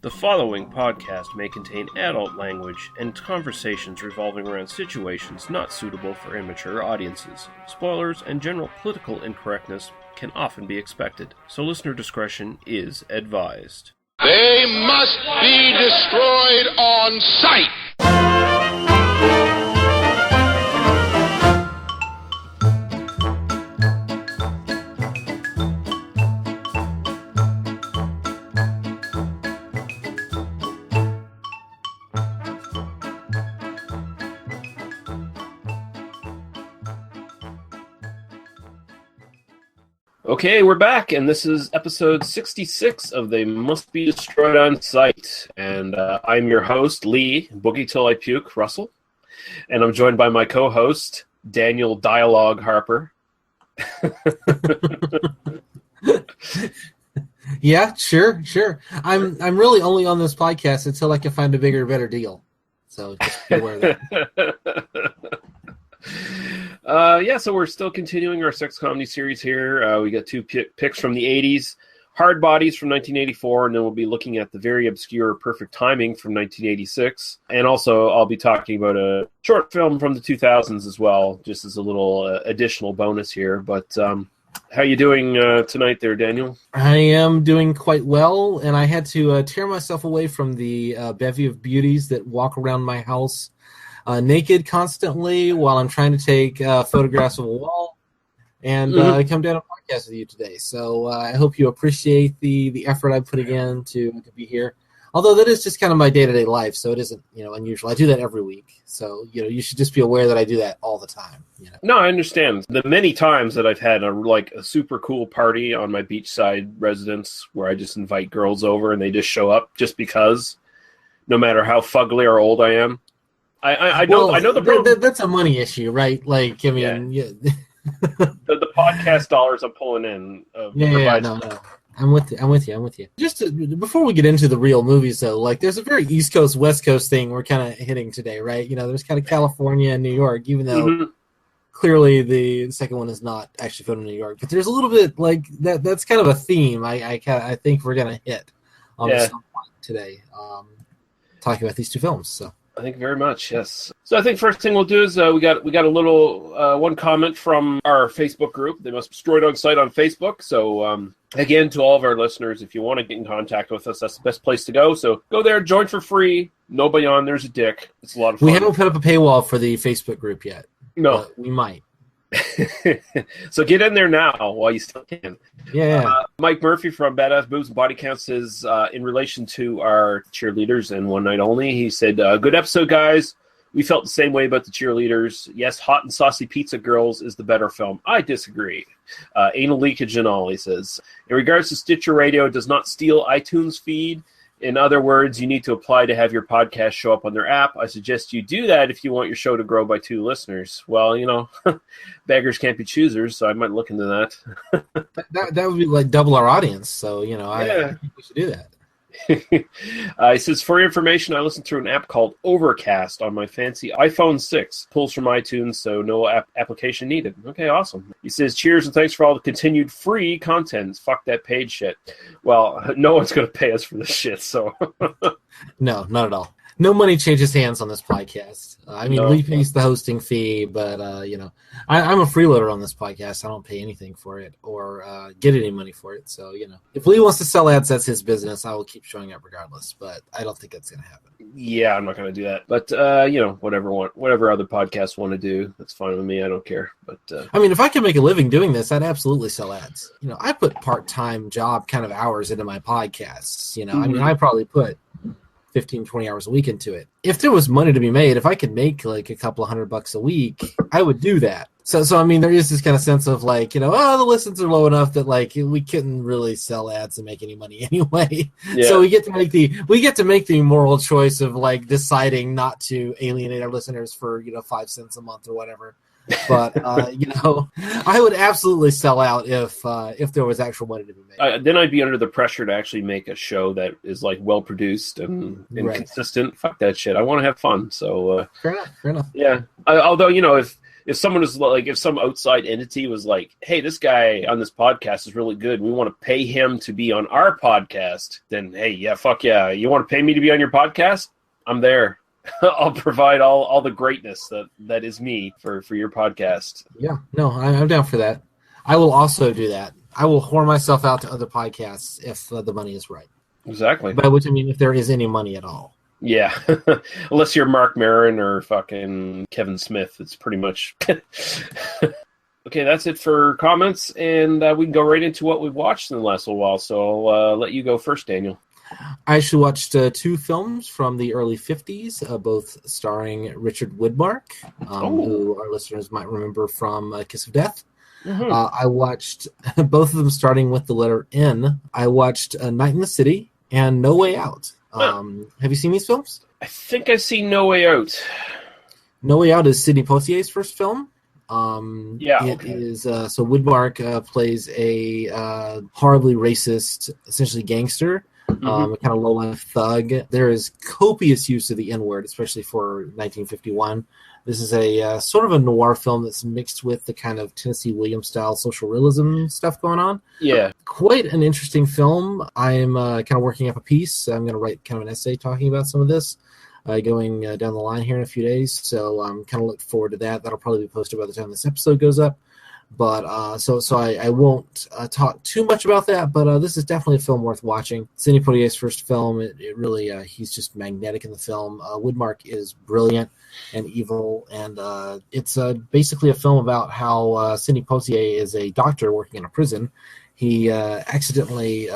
The following podcast may contain adult language and conversations revolving around situations not suitable for immature audiences. Spoilers and general political incorrectness can often be expected, so listener discretion is advised. They must be destroyed on sight! Okay, we're back, and this is episode 66 of They Must Be Destroyed on Sight. And I'm your host, Lee, Boogie Till I Puke, Russell. And I'm joined by my co-host, Daniel Dialogue Harper. Yeah, sure. I'm really only on this podcast until I can find a bigger, better deal. So just be aware of that. So we're still continuing our sex comedy series here. We got two picks from the 80s, Hardbodies from 1984, and then we'll be looking at the very obscure Perfect Timing from 1986. And also I'll be talking about a short film from the 2000s as well, just as a little additional bonus here. But how you doing tonight there, Daniel? I am doing quite well, and I had to tear myself away from the bevy of beauties that walk around my house naked constantly while I'm trying to take photographs of a wall and come down and podcast with you today. So I hope you appreciate the effort I'm putting in to be here. Although that is just kind of my day-to-day life, so it isn't unusual. I do that every week. So you should just be aware that I do that all the time. No, I understand. The many times that I've had a super cool party on my beachside residence where I just invite girls over and they just show up just because, no matter how fugly or old I am. I know the problem. That's a money issue, right? Like, I mean, yeah. the podcast dollars I'm pulling in. No. I'm with you. Just before we get into the real movies, though, like, there's a very East Coast, West Coast thing we're kind of hitting today, right? There's kind of California and New York, even though clearly the second one is not actually filmed in New York. But there's a little bit like that. That's kind of a theme I think we're gonna hit on this point today, talking about these two films. So. I think very much, yes. So I think first thing we'll do is we got a little one comment from our Facebook group. They Must Be Destroyed on Sight on Facebook. So again, to all of our listeners, if you want to get in contact with us, that's the best place to go. So go there, join for free. Nobody on there's a dick. It's a lot of fun. We haven't put up a paywall for the Facebook group yet. No, we might. So get in there now while you still can. Yeah. Mike Murphy from Badass Boobs and Body Count says, in relation to our cheerleaders and One Night Only, he said, good episode, guys. We felt the same way about the cheerleaders. Yes, Hot and Saucy Pizza Girls is the better film. I disagree. Anal leakage and all, he says. In regards to Stitcher Radio, it does not steal iTunes feed. In other words, you need to apply to have your podcast show up on their app. I suggest you do that if you want your show to grow by 2 listeners. Well, beggars can't be choosers, so I might look into that. that would be like double our audience, so, I think we should do that. He says, for your information, I listen through an app called Overcast on my fancy iPhone 6. Pulls from iTunes, so no application needed. Okay, awesome. He says, cheers and thanks for all the continued free content. Fuck that paid shit. Well, no one's going to pay us for this shit, so. No, not at all. No money changes hands on this podcast. Lee pays the hosting fee, but, I'm a freeloader on this podcast. I don't pay anything for it or get any money for it. So, if Lee wants to sell ads, that's his business. I will keep showing up regardless, but I don't think that's going to happen. Yeah, I'm not going to do that. But, whatever other podcasts want to do, that's fine with me. I don't care. But if I could make a living doing this, I'd absolutely sell ads. I put part-time job kind of hours into my podcasts. I probably put 15, 20 hours a week into it. If there was money to be made, if I could make like a couple of $100 a week, I would do that. So there is this kind of sense of like, the listens are low enough that like we couldn't really sell ads and make any money anyway. Yeah. So we get to make the moral choice of like deciding not to alienate our listeners for 5 cents a month or whatever. But I would absolutely sell out if there was actual money to be made. Then I'd be under the pressure to actually make a show that is like well produced and consistent. Fuck that shit. I want to have fun. So fair enough. Yeah. Although if if someone is like, if some outside entity was like, hey, this guy on this podcast is really good, we want to pay him to be on our podcast, then hey, yeah, fuck yeah. You want to pay me to be on your podcast? I'm there. I'll provide all the greatness that is me for your podcast. Yeah, no, I'm down for that. I will also do that. I will whore myself out to other podcasts if the money is right. Exactly. By which I mean if there is any money at all. Yeah, unless you're Mark Maron or fucking Kevin Smith, it's pretty much. Okay, that's it for comments, and we can go right into what we've watched in the last little while. So I'll let you go first, Daniel. I actually watched 2 films from the early 50s, both starring Richard Widmark, who our listeners might remember from Kiss of Death. Mm-hmm. I watched both of them starting with the letter N. I watched Night in the City and No Way Out. Have you seen these films? I think I've seen No Way Out. No Way Out is Sidney Poitier's first film. It is so Widmark plays a horribly racist, essentially gangster, a kind of low-life thug. There is copious use of the N-word, especially for 1951. This is a sort of a noir film that's mixed with the kind of Tennessee Williams-style social realism stuff going on. Yeah. Quite an interesting film. I'm kind of working up a piece. I'm going to write kind of an essay talking about some of this going down the line here in a few days. So I'm kind of looking forward to that. That'll probably be posted by the time this episode goes up. But so I won't talk too much about that, but this is definitely a film worth watching. Sidney Poitier's first film, it really, he's just magnetic in the film. Widmark is brilliant and evil, and it's basically a film about how Sidney Poitier is a doctor working in a prison. He accidentally,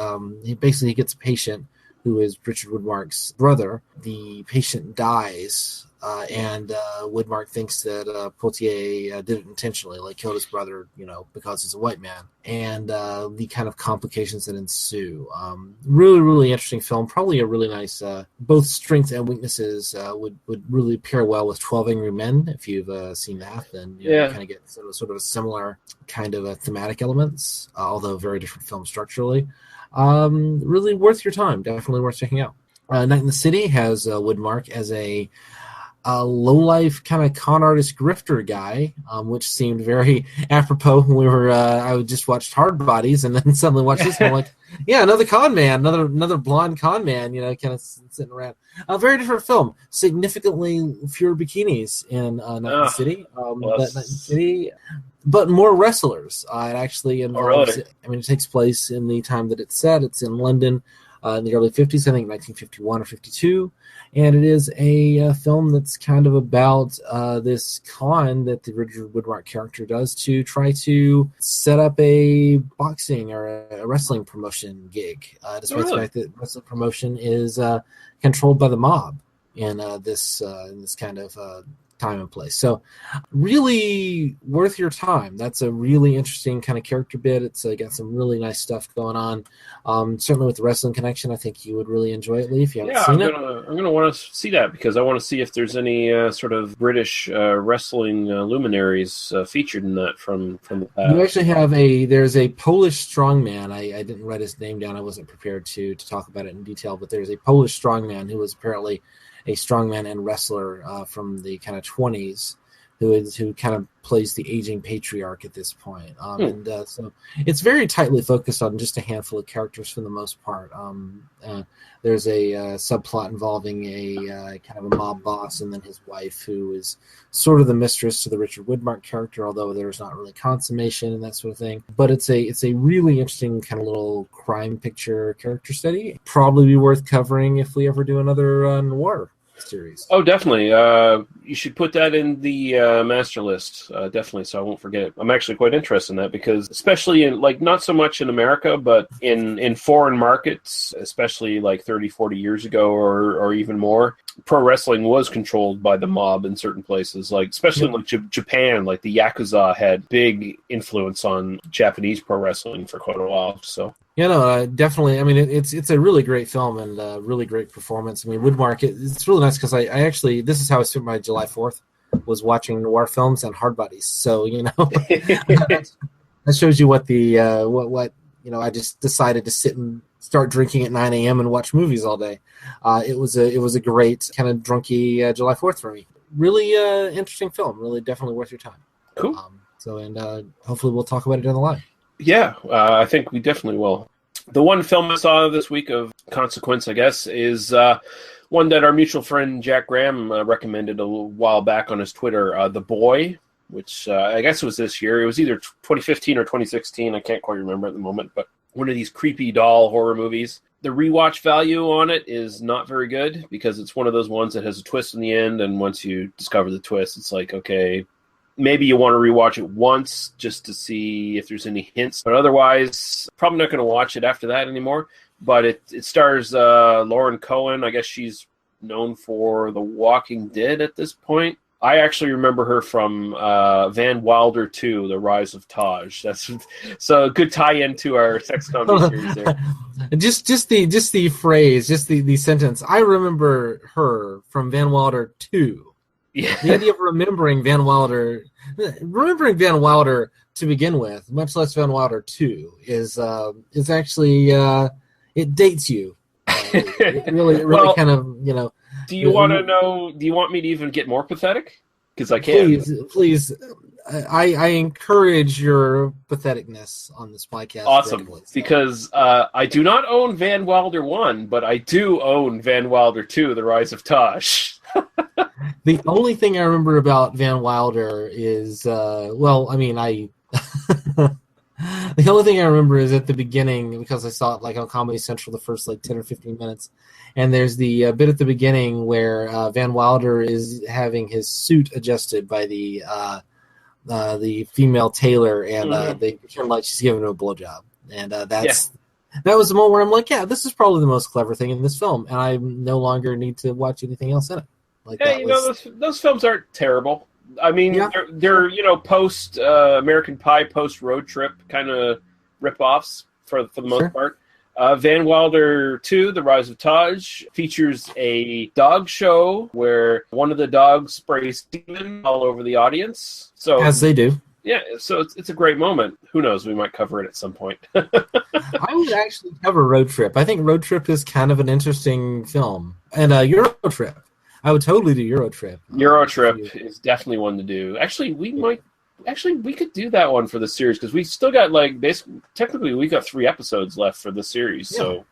he basically gets a patient who is Richard Widmark's brother. The patient dies, and Widmark thinks that Poitier did it intentionally, like killed his brother, because he's a white man, and the kind of complications that ensue. Really, really interesting film. Probably a really nice, both strengths and weaknesses would really pair well with 12 Angry Men. If you've seen that, then you kind of get sort of a similar kind of thematic elements, although very different film structurally. Really worth your time. Definitely worth checking out. Night in the City has Widmark as a low-life kind of con artist grifter guy, which seemed very apropos when we were. I just watched Hardbodies and then suddenly watched this. And I'm like, yeah, another con man, another blonde con man. Kind of sitting around. A very different film. Significantly fewer bikinis in Night in the City. Night in the City. But more wrestlers. It actually involves. Really? I mean, it takes place in the time that it's set. It's in London in the early 50s, I think 1951 or 52. And it is a film that's kind of about this con that the Richard Widmark character does to try to set up a boxing or a wrestling promotion gig, despite the fact that wrestling promotion is controlled by the mob in this kind of time and place. So really worth your time. That's a really interesting kind of character bit. It's got some really nice stuff going on. Certainly with the wrestling connection, I think you would really enjoy it, Lee, if you haven't seen it. I'm going to want to see that because I want to see if there's any sort of British wrestling luminaries featured in that from the past. You actually have there's a Polish strongman. I didn't write his name down. I wasn't prepared to talk about it in detail, but there's a Polish strongman who was apparently a strongman and wrestler from the kind of 20s who kind of plays the aging patriarch at this point. And so it's very tightly focused on just a handful of characters for the most part. There's a subplot involving a kind of a mob boss and then his wife, who is sort of the mistress to the Richard Widmark character, although there's not really consummation and that sort of thing. But it's a really interesting kind of little crime picture character study. Probably be worth covering if we ever do another noir series. Oh, definitely. You should put that in the master list, definitely, so I won't forget it. I'm actually quite interested in that because, especially in, not so much in America, but in foreign markets, especially 30, 40 years ago or even more, pro wrestling was controlled by the mob in certain places, especially in Japan. The Yakuza had big influence on Japanese pro wrestling for quite a while, so... Definitely. I mean, it's a really great film and a really great performance. I mean, Widmark, it's really nice because I actually, this is how I spent my July 4th, was watching noir films and Hardbodies. So, that shows you what I just decided to sit and start drinking at 9 a.m. and watch movies all day. It was a great kind of drunky July 4th for me. Really interesting film. Really definitely worth your time. Cool. Hopefully we'll talk about it down the line. Yeah, I think we definitely will. The one film I saw this week of consequence, I guess, is one that our mutual friend Jack Graham recommended a little while back on his Twitter, The Boy, which I guess was this year. It was either 2015 or 2016. I can't quite remember at the moment, but one of these creepy doll horror movies. The rewatch value on it is not very good because it's one of those ones that has a twist in the end, and once you discover the twist, it's like, okay, maybe you want to rewatch it once just to see if there's any hints, but otherwise, probably not going to watch it after that anymore. But it stars Lauren Cohen. I guess she's known for The Walking Dead at this point. I actually remember her from Van Wilder 2, The Rise of Taj. That's so a good tie-in to our sex comedy series there. Just the phrase, just the sentence. I remember her from Van Wilder 2. Yeah. The idea of remembering Van Wilder to begin with, much less Van Wilder 2, is actually it dates you. It really well, kind of, you know. Do you want to know? Do you want me to even get more pathetic? Because I can. Please. I encourage your patheticness on this podcast. Awesome, because I do not own Van Wilder 1, but I do own Van Wilder 2, The Rise of Taj. The only thing I remember about Van Wilder is, the only thing I remember is at the beginning, because I saw it like on Comedy Central the first like 10 or 15 minutes, and there's the bit at the beginning where Van Wilder is having his suit adjusted by the female tailor, and they pretend like she's giving him a blowjob, and that was the moment where I'm like, yeah, this is probably the most clever thing in this film, and I no longer need to watch anything else in it. Like, those films aren't terrible. I mean, they're post American Pie, post Road Trip kind of rip-offs for the most part. Van Wilder 2, The Rise of Taj, features a dog show where one of the dogs sprays semen all over the audience. So as they do. Yeah, so it's a great moment. Who knows? We might cover it at some point. I would actually cover Road Trip. I think Road Trip is kind of an interesting film. And Euro Trip. I would totally do Euro Trip. Euro Trip is definitely one to do. Actually, we could do that one for the series because we still got technically we got 3 episodes left for the series. Yeah. So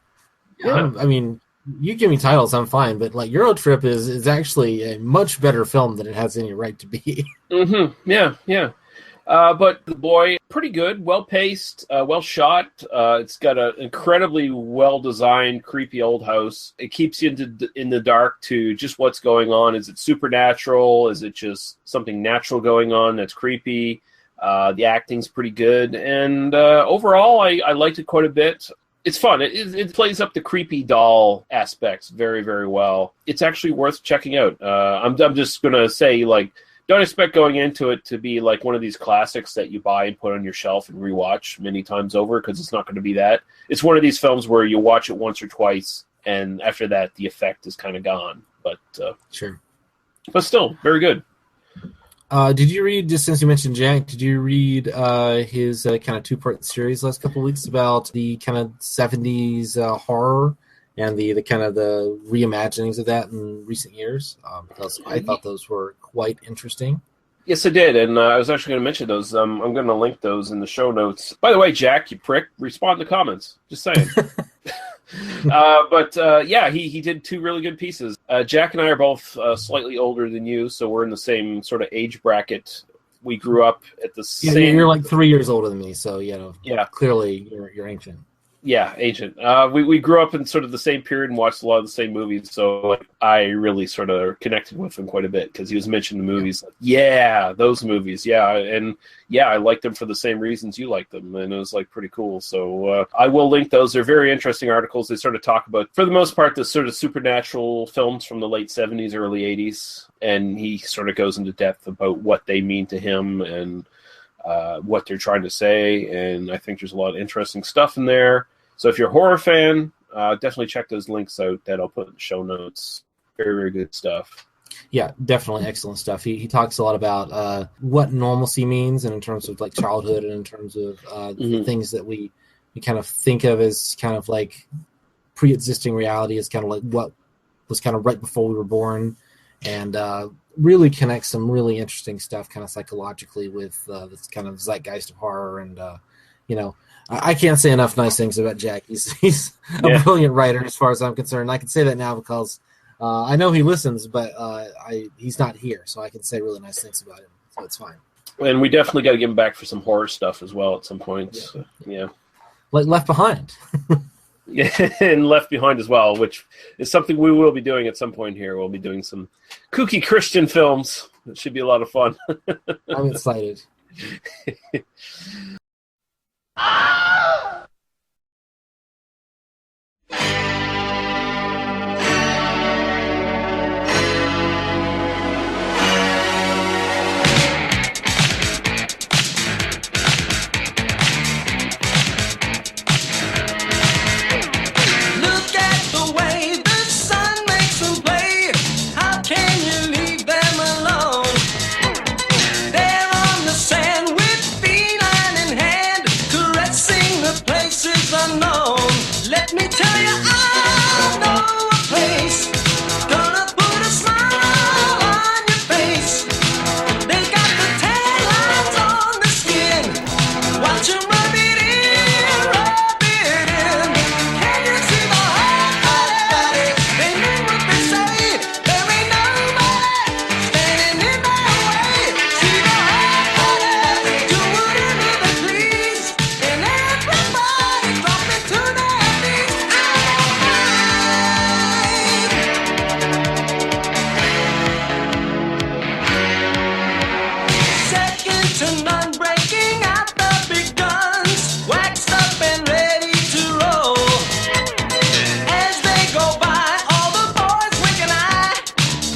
yeah, I mean, you give me titles, I'm fine, but like Euro Trip is actually a much better film than it has any right to be. Mm-hmm. Yeah. But The Boy, pretty good, well-paced, well-shot. It's got an incredibly well-designed, creepy old house. It keeps you in the dark to just what's going on. Is it supernatural? Is it just something natural going on that's creepy? The acting's pretty good. And overall, I liked it quite a bit. It's fun. It plays up the creepy doll aspects very, very well. It's actually worth checking out. I'm just going to say, don't expect going into it to be like one of these classics that you buy and put on your shelf and rewatch many times over, because it's not going to be that. It's one of these films where you watch it once or twice, and after that, the effect is kind of gone. But sure. But still, very good. Did you read, just since you mentioned Jack, did you read his kind of 2-part series last couple of weeks about the kind of 70s horror and the kind of the reimaginings of that in recent years? Because I thought those were quite interesting. Yes, I did, and I was actually going to mention those. I'm going to link those in the show notes. By the way, Jack, you prick, respond to comments. Just saying. He did 2 really good pieces. Jack and I are both slightly older than you, so we're in the same sort of age bracket. We grew up at the same... You're like 3 years older than me, so, clearly you're ancient. Yeah, ancient. We grew up in sort of the same period and watched a lot of the same movies, so I really sort of connected with him quite a bit because he was mentioning the movies. Those movies, and I liked them for the same reasons you liked them, and it was pretty cool. So I will link those. They're very interesting articles. They sort of talk about, for the most part, the sort of supernatural films from the late 70s, early 80s, and he sort of goes into depth about what they mean to him and what they're trying to say, and I think there's a lot of interesting stuff in there. So if you're a horror fan, definitely check those links out that I'll put in the show notes. Very, very good stuff. Yeah, definitely excellent stuff. He talks a lot about what normalcy means, and in terms of childhood, and in terms of the things that we kind of think of as kind of like pre-existing reality, as kind of like what was kind of right before we were born, and really connects some really interesting stuff, kind of psychologically, with this kind of zeitgeist of horror. And I can't say enough nice things about Jack. He's a brilliant writer, as far as I'm concerned. I can say that now because I know he listens, but he's not here, so I can say really nice things about him. So it's fine. And we definitely got to give him back for some horror stuff as well at some point. Yeah. So, yeah. Like Left Behind. Yeah, and Left Behind as well, which is something we will be doing at some point here. We'll be doing some kooky Christian films. It should be a lot of fun. I'm excited. Let me tell you, I know a place gonna put a smile on your face. They got the tan lines on the skin. Watch them rub it in, rub it in. Can you see the Hardbodies? They mean what they say. There ain't nobody standing in their way. See the Hardbodies do whatever they please, and everybody dropping to their knees. Second to none, breaking out the big guns, waxed up and ready to roll. As they go by, all the boys wink an eye,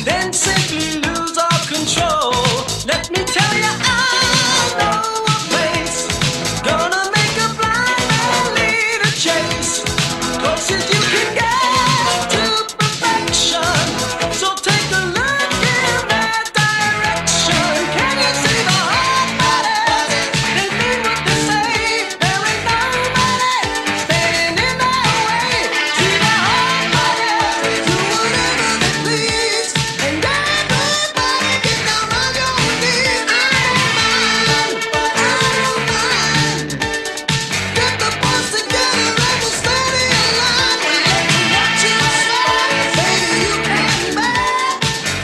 then simply lose all control. Let me tell you, I know a place gonna make a blind man lead a chase. Closest you can get to perfection, so take a look in that direction. Can you see the Hardbodies? They mean what they say. There ain't nobody standing in their way. See the Hardbodies do whatever they please, and everybody get down on your knees. I don't mind. Get the boys together and we'll study a line. We'll let you watch it slide. Baby, you can't bear.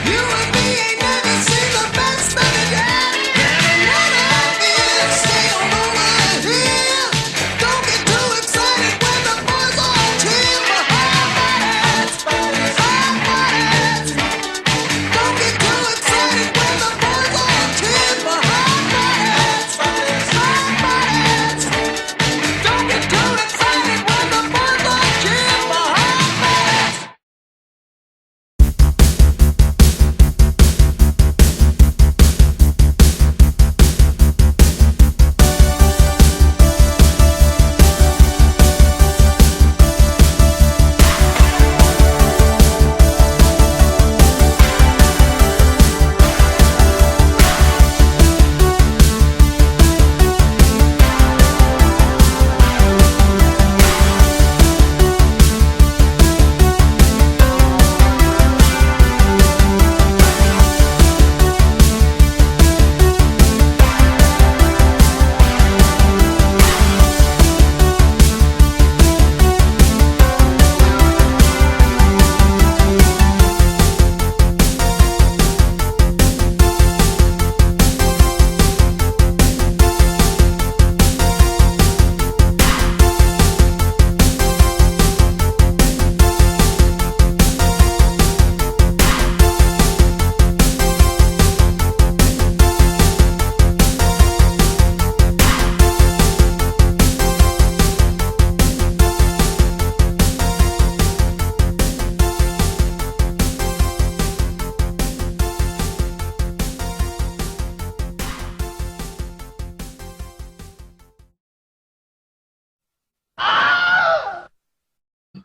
You and me ain't never seen the best of it yet. And another idea, stay on over here. Don't get too excited when the boys all cheer for Hardbodies. Hardbodies. Don't get too excited when the boys all cheer for Hardbodies. Hardbodies. Don't get too excited when the boys all cheer for Hardbodies.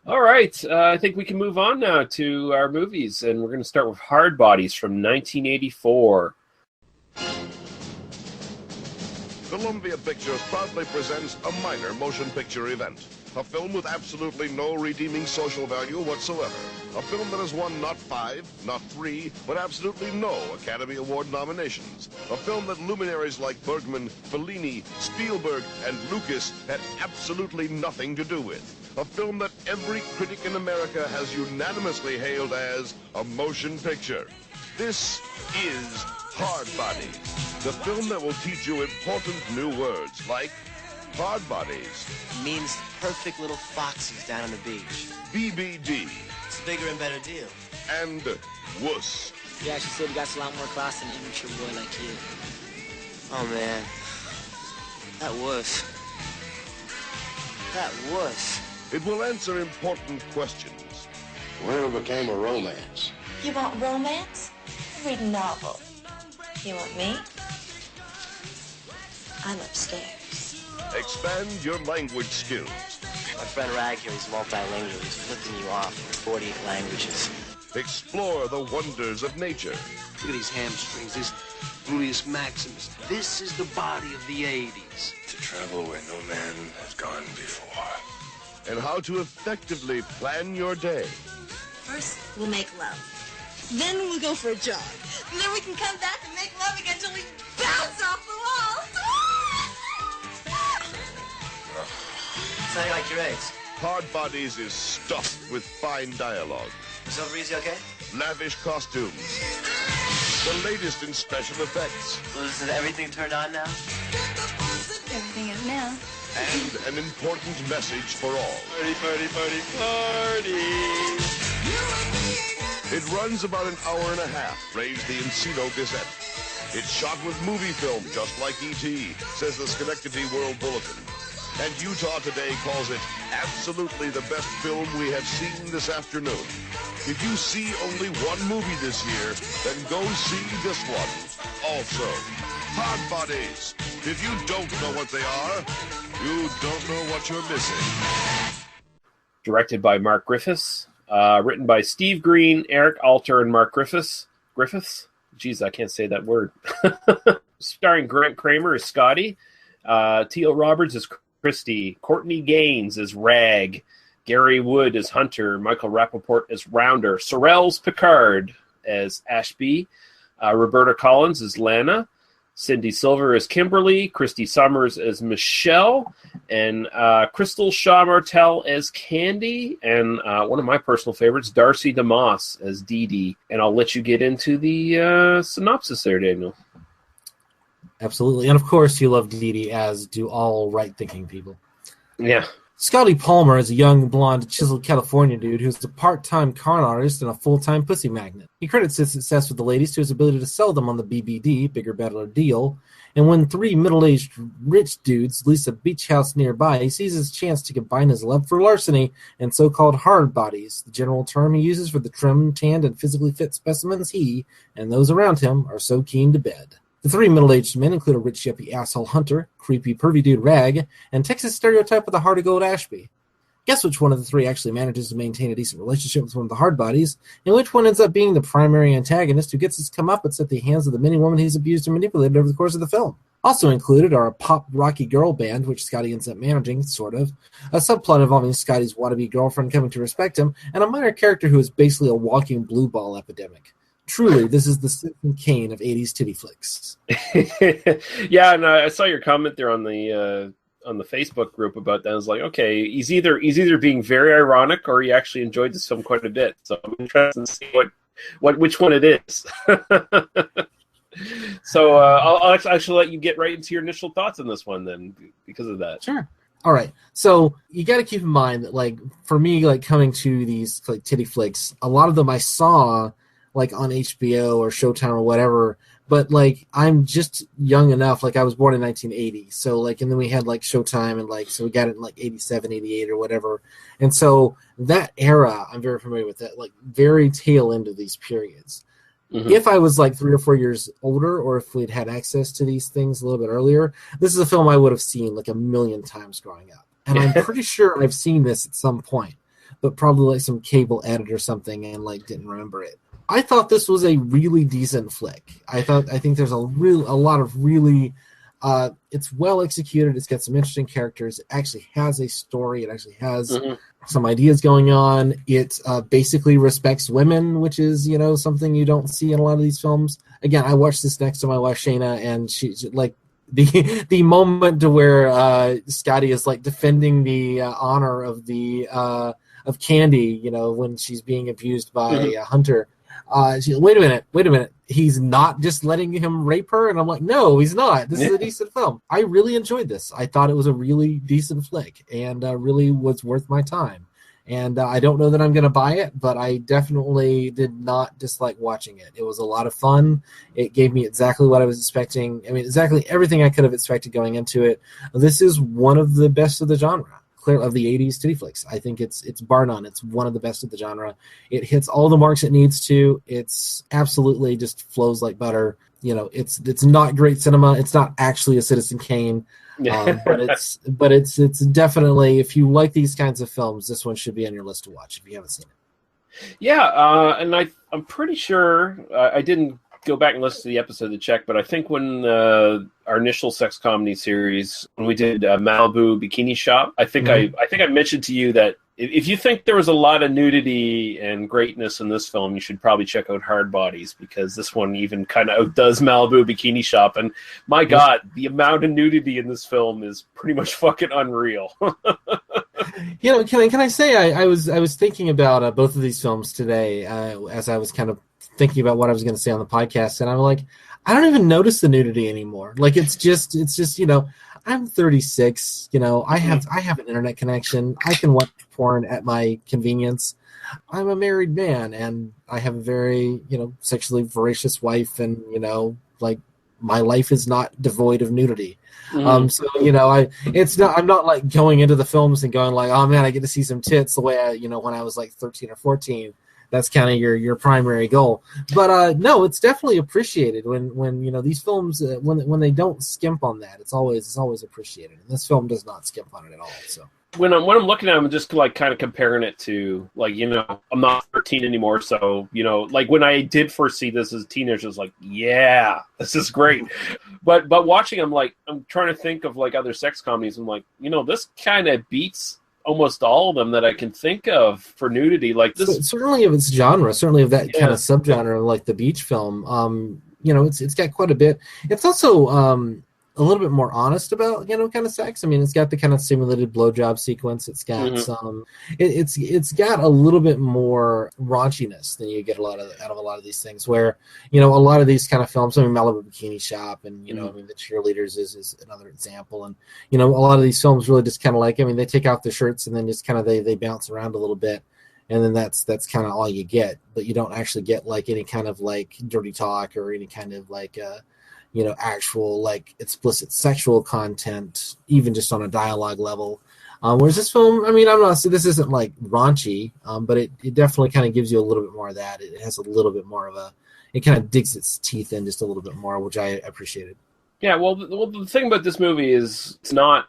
All right, I think we can move on now to our movies, and we're going to start with Hardbodies from 1984. Columbia Pictures proudly presents a minor motion picture event. A film with absolutely no redeeming social value whatsoever. A film that has won not 5, not 3, but absolutely no Academy Award nominations. A film that luminaries like Bergman, Fellini, Spielberg, and Lucas had absolutely nothing to do with. A film that every critic in America has unanimously hailed as a motion picture. This is Hardbodies, the film that will teach you important new words like Hardbodies. Means perfect little foxes down on the beach. BBD. It's a bigger and better deal. And wuss. Yeah, she said we got a lot more class than an immature boy like you. Oh, man. That wuss. That wuss. It will answer important questions. Where became a romance? You want romance? Read a novel. You want me? I'm upstairs. Expand your language skills. My friend Rag here, he's multilingual. He's flipping you off in 48 languages. Explore the wonders of nature. Look at these hamstrings, this gluteus maximus. This is the body of the 80s. To travel where no man has gone before. And how to effectively plan your day. First, we'll make love. Then we'll go for a jog. And then we can come back and make love again until we bounce off the walls. It's not like your eggs. Hardbodies is stuffed with fine dialogue. Is over easy, okay? Lavish costumes. The latest in special effects. Well, is everything turned on now? Everything is now. And an important message for all. Party, party, party, party. It runs about an hour and a half, raves the Encino Gazette. It's shot with movie film, just like E.T., says the Schenectady World Bulletin. And Utah Today calls it absolutely the best film we have seen this afternoon. If you see only one movie this year, then go see this one. Also, Hardbodies. If you don't know what they are, you don't know what you're missing. Directed by Mark Griffiths. Written by Steve Green, Eric Alter, and Mark Griffiths. Griffiths? Jeez, I can't say that word. Starring Grant Kramer as Scotty. Teal Roberts as Christy. Courtney Gaines as Rag. Gary Wood as Hunter. Michael Rappaport as Rounder. Sorrells Picard as Ashby. Roberta Collins as Lana. Cindy Silver as Kimberly, Christy Summers as Michelle, and Crystal Shaw Martell as Candy, and one of my personal favorites, Darcy DeMoss as Dee Dee. And I'll let you get into the synopsis there, Daniel. Absolutely. And of course, you love Dee Dee, as do all right-thinking people. Yeah. Scotty Palmer is a young, blonde, chiseled California dude who's a part-time con artist and a full-time pussy magnet. He credits his success with the ladies to his ability to sell them on the BBD, bigger, better deal. And when 3 middle-aged rich dudes lease a beach house nearby, he sees his chance to combine his love for larceny and so-called hard bodies, the general term he uses for the trim, tanned, and physically fit specimens he and those around him are so keen to bed. The 3 middle-aged men include a rich yuppie asshole Hunter, creepy pervy dude Rag, and Texas stereotype with a heart of gold Ashby. Guess which one of the 3 actually manages to maintain a decent relationship with one of the Hardbodies, and which one ends up being the primary antagonist who gets his comeuppance at the hands of the many women he's abused and manipulated over the course of the film. Also included are a pop rocky girl band, which Scotty ends up managing, sort of, a subplot involving Scotty's wannabe girlfriend coming to respect him, and a minor character who is basically a walking blue ball epidemic. Truly, this is the Citizen Kane of 80s titty flicks. Yeah, and I saw your comment there on the Facebook group about that. I was like, okay, he's either being very ironic or he actually enjoyed this film quite a bit. So I'm interested to see which one it is. So I'll actually let you get right into your initial thoughts on this one then, because of that. Sure. All right. So you got to keep in mind that, like, for me, like, coming to these like titty flicks, a lot of them I saw like on HBO or Showtime or whatever, but like I'm just young enough, like I was born in 1980, so like, and then we had like Showtime, and like, so we got it in like 87, 88 or whatever, and so that era I'm very familiar with, that like very tail end of these periods. Mm-hmm. If I was like 3 or 4 years older, or if we'd had access to these things a little bit earlier, this is a film I would have seen like a million times growing up, and I'm pretty sure I've seen this at some point, but probably like some cable edit or something, and like didn't remember it. I thought this was a really decent flick. I think there's a lot of really It's well executed. It's got some interesting characters. It actually has a story. It actually has some ideas going on. It basically respects women, which is, something you don't see in a lot of these films. Again, I watched this next to my wife Shayna, and she's like the moment to where Scotty is like defending the honor of the of Candy, when she's being abused by Hunter. She's like, wait a minute. He's not just letting him rape her? And I'm like, no, he's not. This is a decent film. I really enjoyed this. I thought it was a really decent flick and really was worth my time. And I don't know that I'm going to buy it, but I definitely did not dislike watching it. It was a lot of fun. It gave me exactly what I was expecting. I mean, exactly everything I could have expected going into it. This is one of the best of the genre. Of the 80s titty flicks. I think it's bar none. It's one of the best of the genre. It hits all the marks it needs to. It's absolutely just flows like butter. It's not great cinema. It's not actually a Citizen Kane, but it's definitely, if you like these kinds of films, this one should be on your list to watch if you haven't seen it. Yeah, and I'm pretty sure I didn't go back and listen to the episode to check, but I think when our initial sex comedy series, when we did Malibu Bikini Shop, I think I mentioned to you that if you think there was a lot of nudity and greatness in this film, you should probably check out Hardbodies, because this one even kind of outdoes Malibu Bikini Shop. And my God, the amount of nudity in this film is pretty much fucking unreal. Can I say I was thinking about both of these films today as I was kind of thinking about what I was going to say on the podcast, and I'm like, I don't even notice the nudity anymore. Like it's just I'm 36. I have an internet connection. I can watch porn at my convenience. I'm a married man, and I have a very sexually voracious wife, and like my life is not devoid of nudity. So I'm not like going into the films and going like, oh man, I get to see some tits the way I when I was like 13 or 14. That's kind of your primary goal. But no, it's definitely appreciated when these films when they don't skimp on that. It's always appreciated. And this film does not skimp on it at all. So when I'm looking at them, I'm just like kind of comparing it to like I'm not 13 anymore, so like when I did first see this as a teenager, I was like, yeah, this is great. But watching, I'm trying to think of like other sex comedies. I'm like, this kind of beats almost all of them that I can think of for nudity. Like this, certainly of its genre, certainly of that kind of subgenre, like the beach film. It's got quite a bit. It's also a little bit more honest about kind of sex. I mean, it's got the kind of simulated blowjob sequence. It's got some. It's got a little bit more raunchiness than you get out of a lot of these things. Where a lot of these kind of films. I mean, Malibu Bikini Shop, and I mean, The Cheerleaders is another example. And a lot of these films really just kind of like, I mean, they take off their shirts and then just kind of they bounce around a little bit, and then that's kind of all you get. But you don't actually get like any kind of like dirty talk or any kind of like actual like explicit sexual content, even just on a dialogue level. Whereas this film, I mean, I'm not saying this isn't like raunchy, but it definitely kind of gives you a little bit more of that. It has a little bit more of it kind of digs its teeth in just a little bit more, which I appreciated. Yeah, well, the thing about this movie is it's not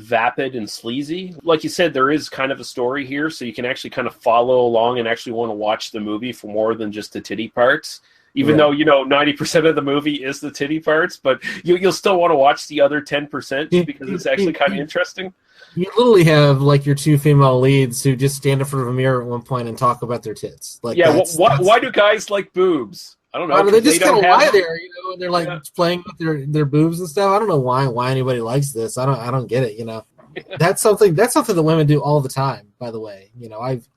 vapid and sleazy. Like you said, there is kind of a story here, so you can actually kind of follow along and actually want to watch the movie for more than just the titty parts. Even though 90% of the movie is the titty parts, but you'll still want to watch the other 10% because it's actually kind of interesting. You literally have like your two female leads who just stand in front of a mirror at one point and talk about their tits. Like, why do guys like boobs? I don't know. They just kind of lie there, and they're like playing with their boobs and stuff. I don't know why anybody likes this. I don't get it. That's something that women do all the time, by the way.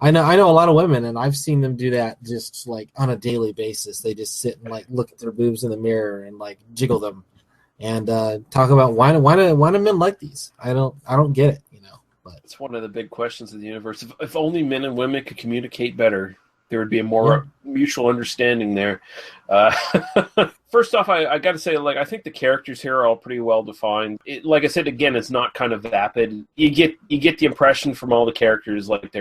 I know a lot of women, and I've seen them do that just like on a daily basis. They just sit and like look at their boobs in the mirror and like jiggle them and talk about why do men like these. I don't get it, but it's one of the big questions of the universe. If only men and women could communicate better, there would be a more mutual understanding there. First off, I got to say, like, I think the characters here are all pretty well defined. Like I said, again, it's not kind of vapid. You get the impression from all the characters, like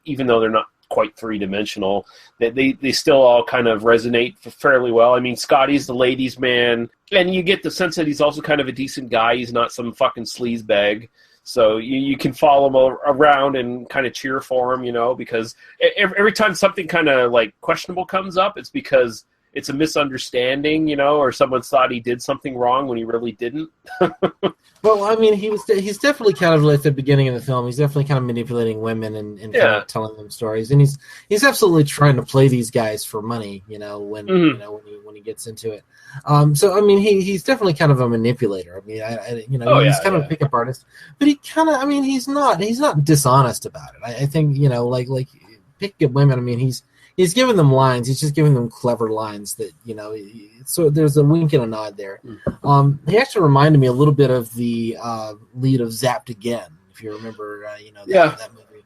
even though they're not quite three-dimensional, that they still all kind of resonate fairly well. I mean, Scotty's the ladies' man, and you get the sense that he's also kind of a decent guy. He's not some fucking sleazebag. So you can follow him around and kind of cheer for him, because every time something kind of like questionable comes up, it's because it's a misunderstanding, or someone thought he did something wrong when he really didn't. Well, I mean, he's definitely kind of like at the beginning of the film. He's definitely kind of manipulating women and kind of telling them stories, and he's absolutely trying to play these guys for money. When he gets into it. So I mean, he's definitely kind of a manipulator. I mean, he's kind of a pickup artist, but he's not dishonest about it. I think like picking up women. I mean, he's giving them lines. He's just giving them clever lines that, so there's a wink and a nod there. He actually reminded me a little bit of the lead of Zapped Again, if you remember, that movie.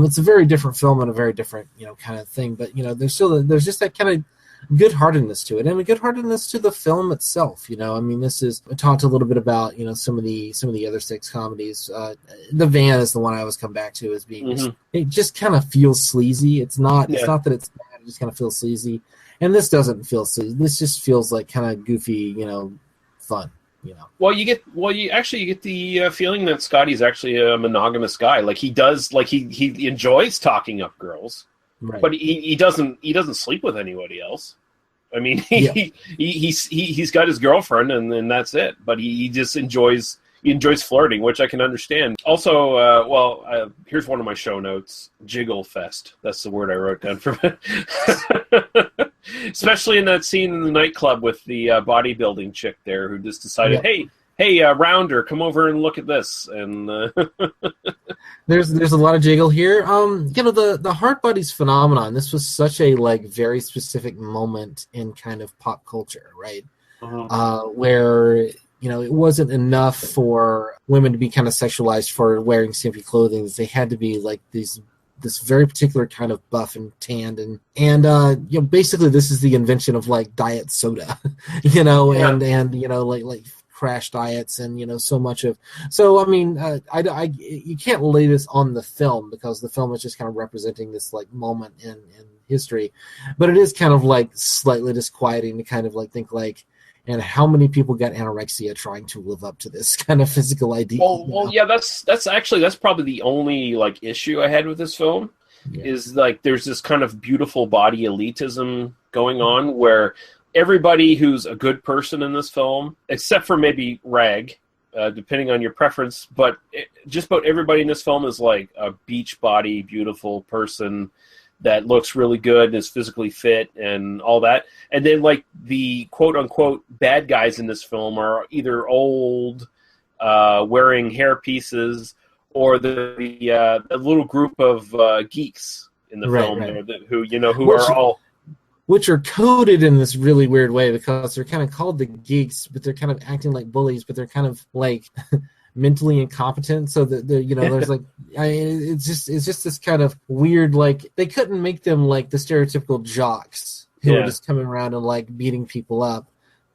It's a very different film and a very different, kind of thing. But, there's just that kind of good-heartedness to it, and a good-heartedness to the film itself. I mean, I talked a little bit about some of the other sex comedies. The Van is the one I always come back to as being it just kind of feels sleazy. It's not that it's bad, it just kind of feels sleazy, and this doesn't feel sleazy. This just feels like kind of goofy, fun. Well, you get the feeling that Scotty's actually a monogamous guy. Like he does, like he enjoys talking up girls. Right. But he doesn't sleep with anybody else. I mean, he's got his girlfriend and that's it. But he just enjoys flirting, which I can understand. Also, here's one of my show notes: Jiggle Fest. That's the word I wrote down for it. Especially in that scene in the nightclub with the bodybuilding chick there, who just decided, hey, Rounder, come over and look at this. And there's a lot of jiggle here. The Hardbodies phenomenon. This was such a very specific moment in kind of pop culture, right? Where it wasn't enough for women to be kind of sexualized for wearing skimpy clothing. They had to be like this very particular kind of buff and tanned, and basically this is the invention of diet soda, and crash diets and so much of. So I mean, you can't lay this on the film because the film is just kind of representing this moment in history, but it is kind of slightly disquieting to kind of think and how many people got anorexia trying to live up to this kind of physical idea. Well, yeah, that's probably the only issue I had with this film is there's this kind of beautiful body elitism going on where everybody who's a good person in this film, except for maybe Rag, depending on your preference, but just about everybody in this film is a beach body, beautiful person that looks really good and is physically fit and all that. And then the quote unquote bad guys in this film are either old, wearing hair pieces, or the little group of geeks in the film who are all. Which are coded in this really weird way because they're kind of called the geeks, but they're kind of acting like bullies, but they're kind of mentally incompetent. So that there's it's just this kind of weird they couldn't make them the stereotypical jocks who are just coming around and beating people up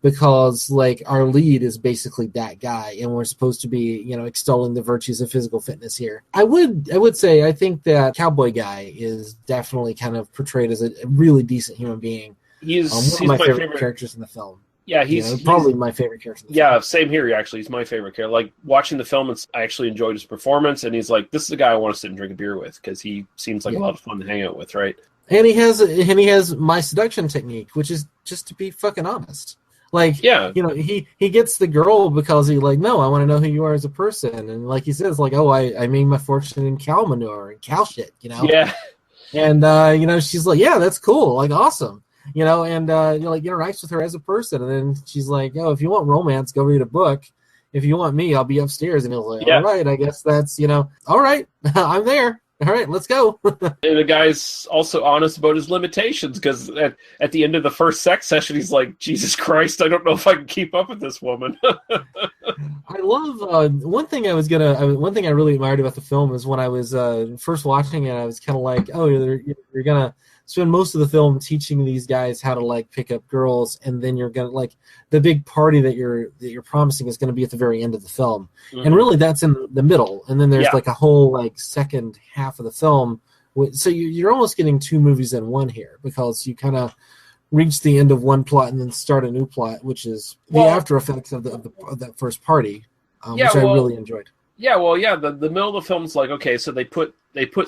because our lead is basically that guy and we're supposed to be extolling the virtues of physical fitness here. I would say I think that cowboy guy is definitely kind of portrayed as a really decent human being. He's one of my favorite characters in the film. Yeah, he's probably my favorite character. Yeah, same here. Actually, he's my favorite character. Watching the film, I actually enjoyed his performance, and he's this is the guy I want to sit and drink a beer with because he seems like a lot of fun to hang out with, right? And he has my seduction technique, which is just to be fucking honest. He gets the girl because no, I want to know who you are as a person, and he says I made my fortune in cow manure and cow shit, Yeah. And she's yeah, that's cool, awesome. And interacts with her as a person, and then she's if you want romance, go read a book. If you want me, I'll be upstairs. And he's all right, I guess that's all right, I'm there. All right, let's go. And the guy's also honest about his limitations because at the end of the first sex session, he's like, Jesus Christ, I don't know if I can keep up with this woman. I love one thing I really admired about the film is when I was first watching it, I was kind of oh, you're gonna spend most of the film teaching these guys how to pick up girls, and then you're gonna the big party that you're promising is going to be at the very end of the film, and really that's in the middle, and then there's a whole second half of the film, so you're almost getting two movies in one here because you kind of reach the end of one plot and then start a new plot, which is the after effects of that first party, which I really enjoyed. Yeah, well, yeah. The middle of the film's like, okay, so they put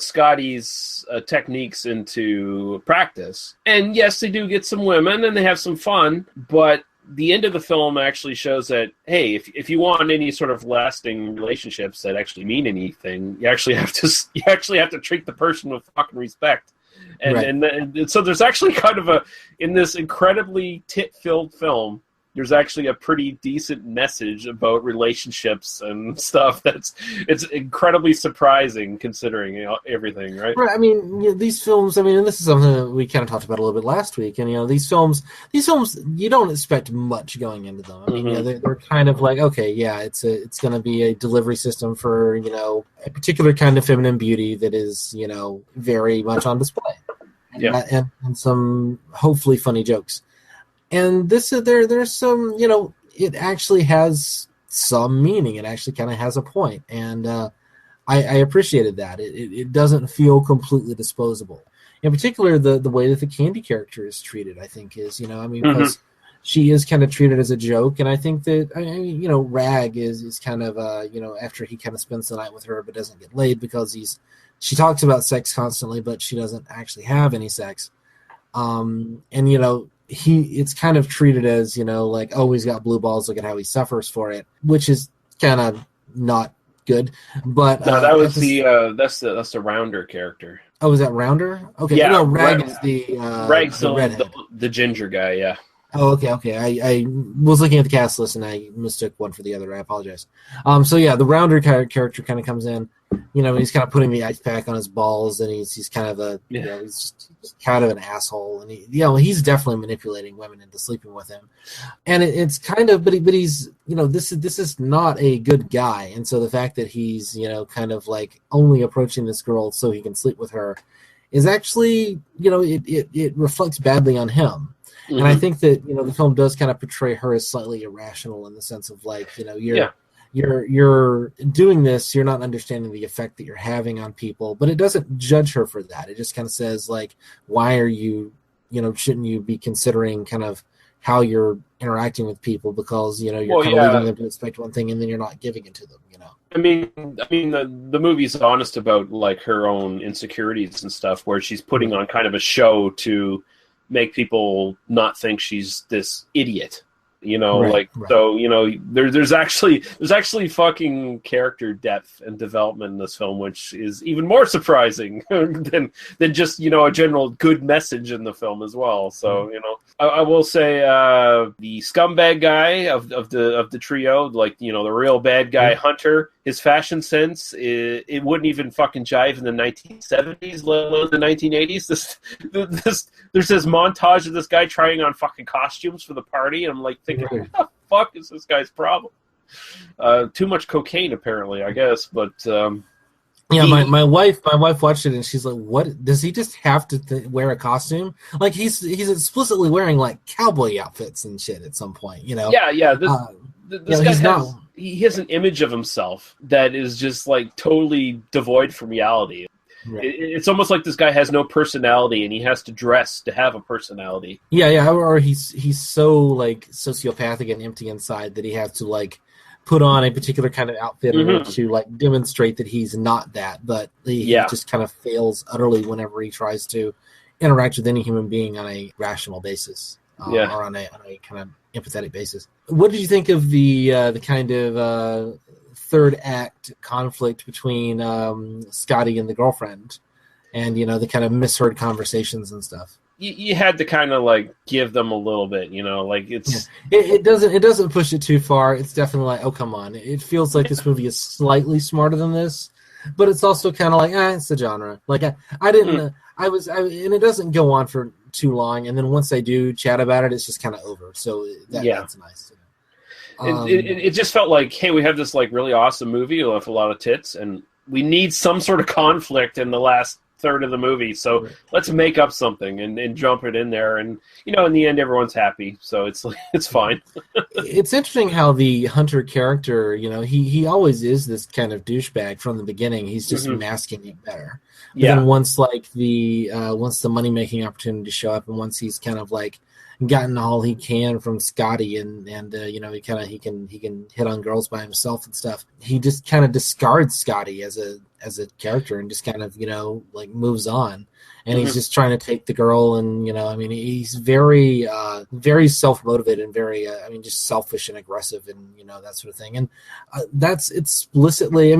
Scotty's techniques into practice, and yes, they do get some women and they have some fun, but the end of the film actually shows that, hey, if you want any sort of lasting relationships that actually mean anything, you actually have to treat the person with fucking respect. And, Right. and so there's actually kind of in this incredibly tit-filled film, there's actually a pretty decent message about relationships and stuff it's incredibly surprising considering everything, right? Right. I mean, these films. I mean, and this is something that we kind of talked about a little bit last week. And these films, you don't expect much going into them. I mean, they're kind of like, okay, yeah, it's going to be a delivery system for a particular kind of feminine beauty that is very much on display, and some hopefully funny jokes. And there's some, it actually has some meaning. It actually kind of has a point. And I appreciated that. It doesn't feel completely disposable. In particular, the way that the Candy character is treated, I think, is, because she is kind of treated as a joke. And I think that, Rag is kind of, after he kind of spends the night with her but doesn't get laid because she talks about sex constantly, but she doesn't actually have any sex. It's kind of treated as, like, oh, he's got blue balls, look at how he suffers for it, which is kind of not good. But no, that was that's the Rounder character. Oh, is that Rounder? Okay, yeah, no, Rag is Rag's the ginger guy, yeah. Oh, okay. I was looking at the cast list and I mistook one for the other. I apologize. So yeah, the Rounder character kind of comes in. He's kind of putting the ice pack on his balls, and he's kind of he's kind of an asshole, and he's definitely manipulating women into sleeping with him, and it's kind of, but he's this is not a good guy, and so the fact that he's kind of like only approaching this girl so he can sleep with her is actually it reflects badly on him. And I think that the film does kind of portray her as slightly irrational in the sense of like you're doing this, you're not understanding the effect that you're having on people, but it doesn't judge her for that. It just kind of says like, why are you shouldn't you be considering kind of how you're interacting with people, because you're kind of leaving them to expect one thing and then you're not giving it to them. I mean, the movie's honest about like her own insecurities and stuff, where she's putting on kind of a show to make people not think she's this idiot, right. So there's actually fucking character depth and development in this film, which is even more surprising than just a general good message in the film as well. So I will say the scumbag guy of the trio, like the real bad guy Hunter, his fashion sense it wouldn't even fucking jive in the 1970s, let alone the 1980s. There's this montage of this guy trying on fucking costumes for the party, and I'm like thinking, what the fuck is this guy's problem? Too much cocaine, apparently, I guess. But my wife watched it and she's like, "What does he just have to wear a costume? Like he's explicitly wearing like cowboy outfits and shit at some point, Yeah. This guy he has an image of himself that is just like totally devoid from reality. Right. It's almost like this guy has no personality, and he has to dress to have a personality. Yeah, or he's so like sociopathic and empty inside that he has to like put on a particular kind of outfit in order to like demonstrate that he's not that. But he just kind of fails utterly whenever he tries to interact with any human being on a rational basis, or on a kind of empathetic basis. What did you think of the kind of third act conflict between Scotty and the girlfriend, and the kind of misheard conversations and stuff? You had to kind of like give them a little bit, like it's it doesn't push it too far. It's definitely like, oh come on, it feels like this movie is slightly smarter than this, but it's also kind of like it's the genre. Like I didn't and it doesn't go on for too long, and then once they do chat about it, it's just kind of over. So that's nice. It just felt like, hey, we have this like really awesome movie with a lot of tits, and we need some sort of conflict in the last third of the movie, so let's make up something and jump it in there, and in the end everyone's happy, so it's fine. It's interesting how the Hunter character, he always is this kind of douchebag from the beginning. He's just masking it better. But then once once the money making opportunities show up, and once he's kind of like gotten all he can from Scotty, and he can hit on girls by himself and stuff, he just kind of discards Scotty as a character and just kind of moves on. And he's just trying to take the girl, and he's very, very self-motivated and very, just selfish and aggressive, and that sort of thing. And that's explicitly,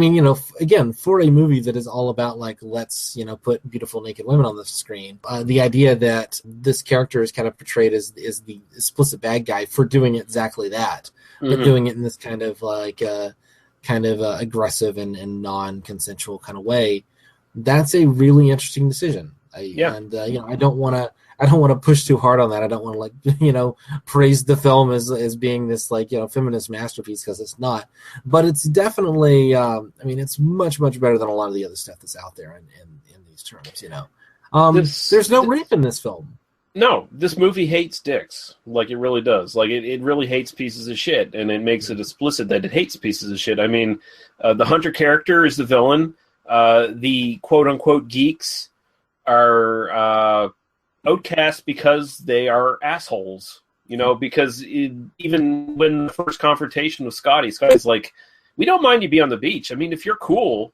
again, for a movie that is all about let's put beautiful naked women on the screen. The idea that this character is kind of portrayed as the explicit bad guy for doing exactly that, but doing it in this kind of aggressive and non-consensual kind of way. That's a really interesting decision. I don't want to push too hard on that. I don't want to praise the film as being this feminist masterpiece, because it's not. But it's definitely it's much better than a lot of the other stuff that's out there in these terms. There's no rape in this film. No, this movie hates dicks. It really does. It really hates pieces of shit, and it makes it explicit that it hates pieces of shit. The Hunter character is the villain. The quote-unquote geeks are outcast because they are assholes, because even when the first confrontation with Scotty's like, we don't mind you be on the beach. If you're cool,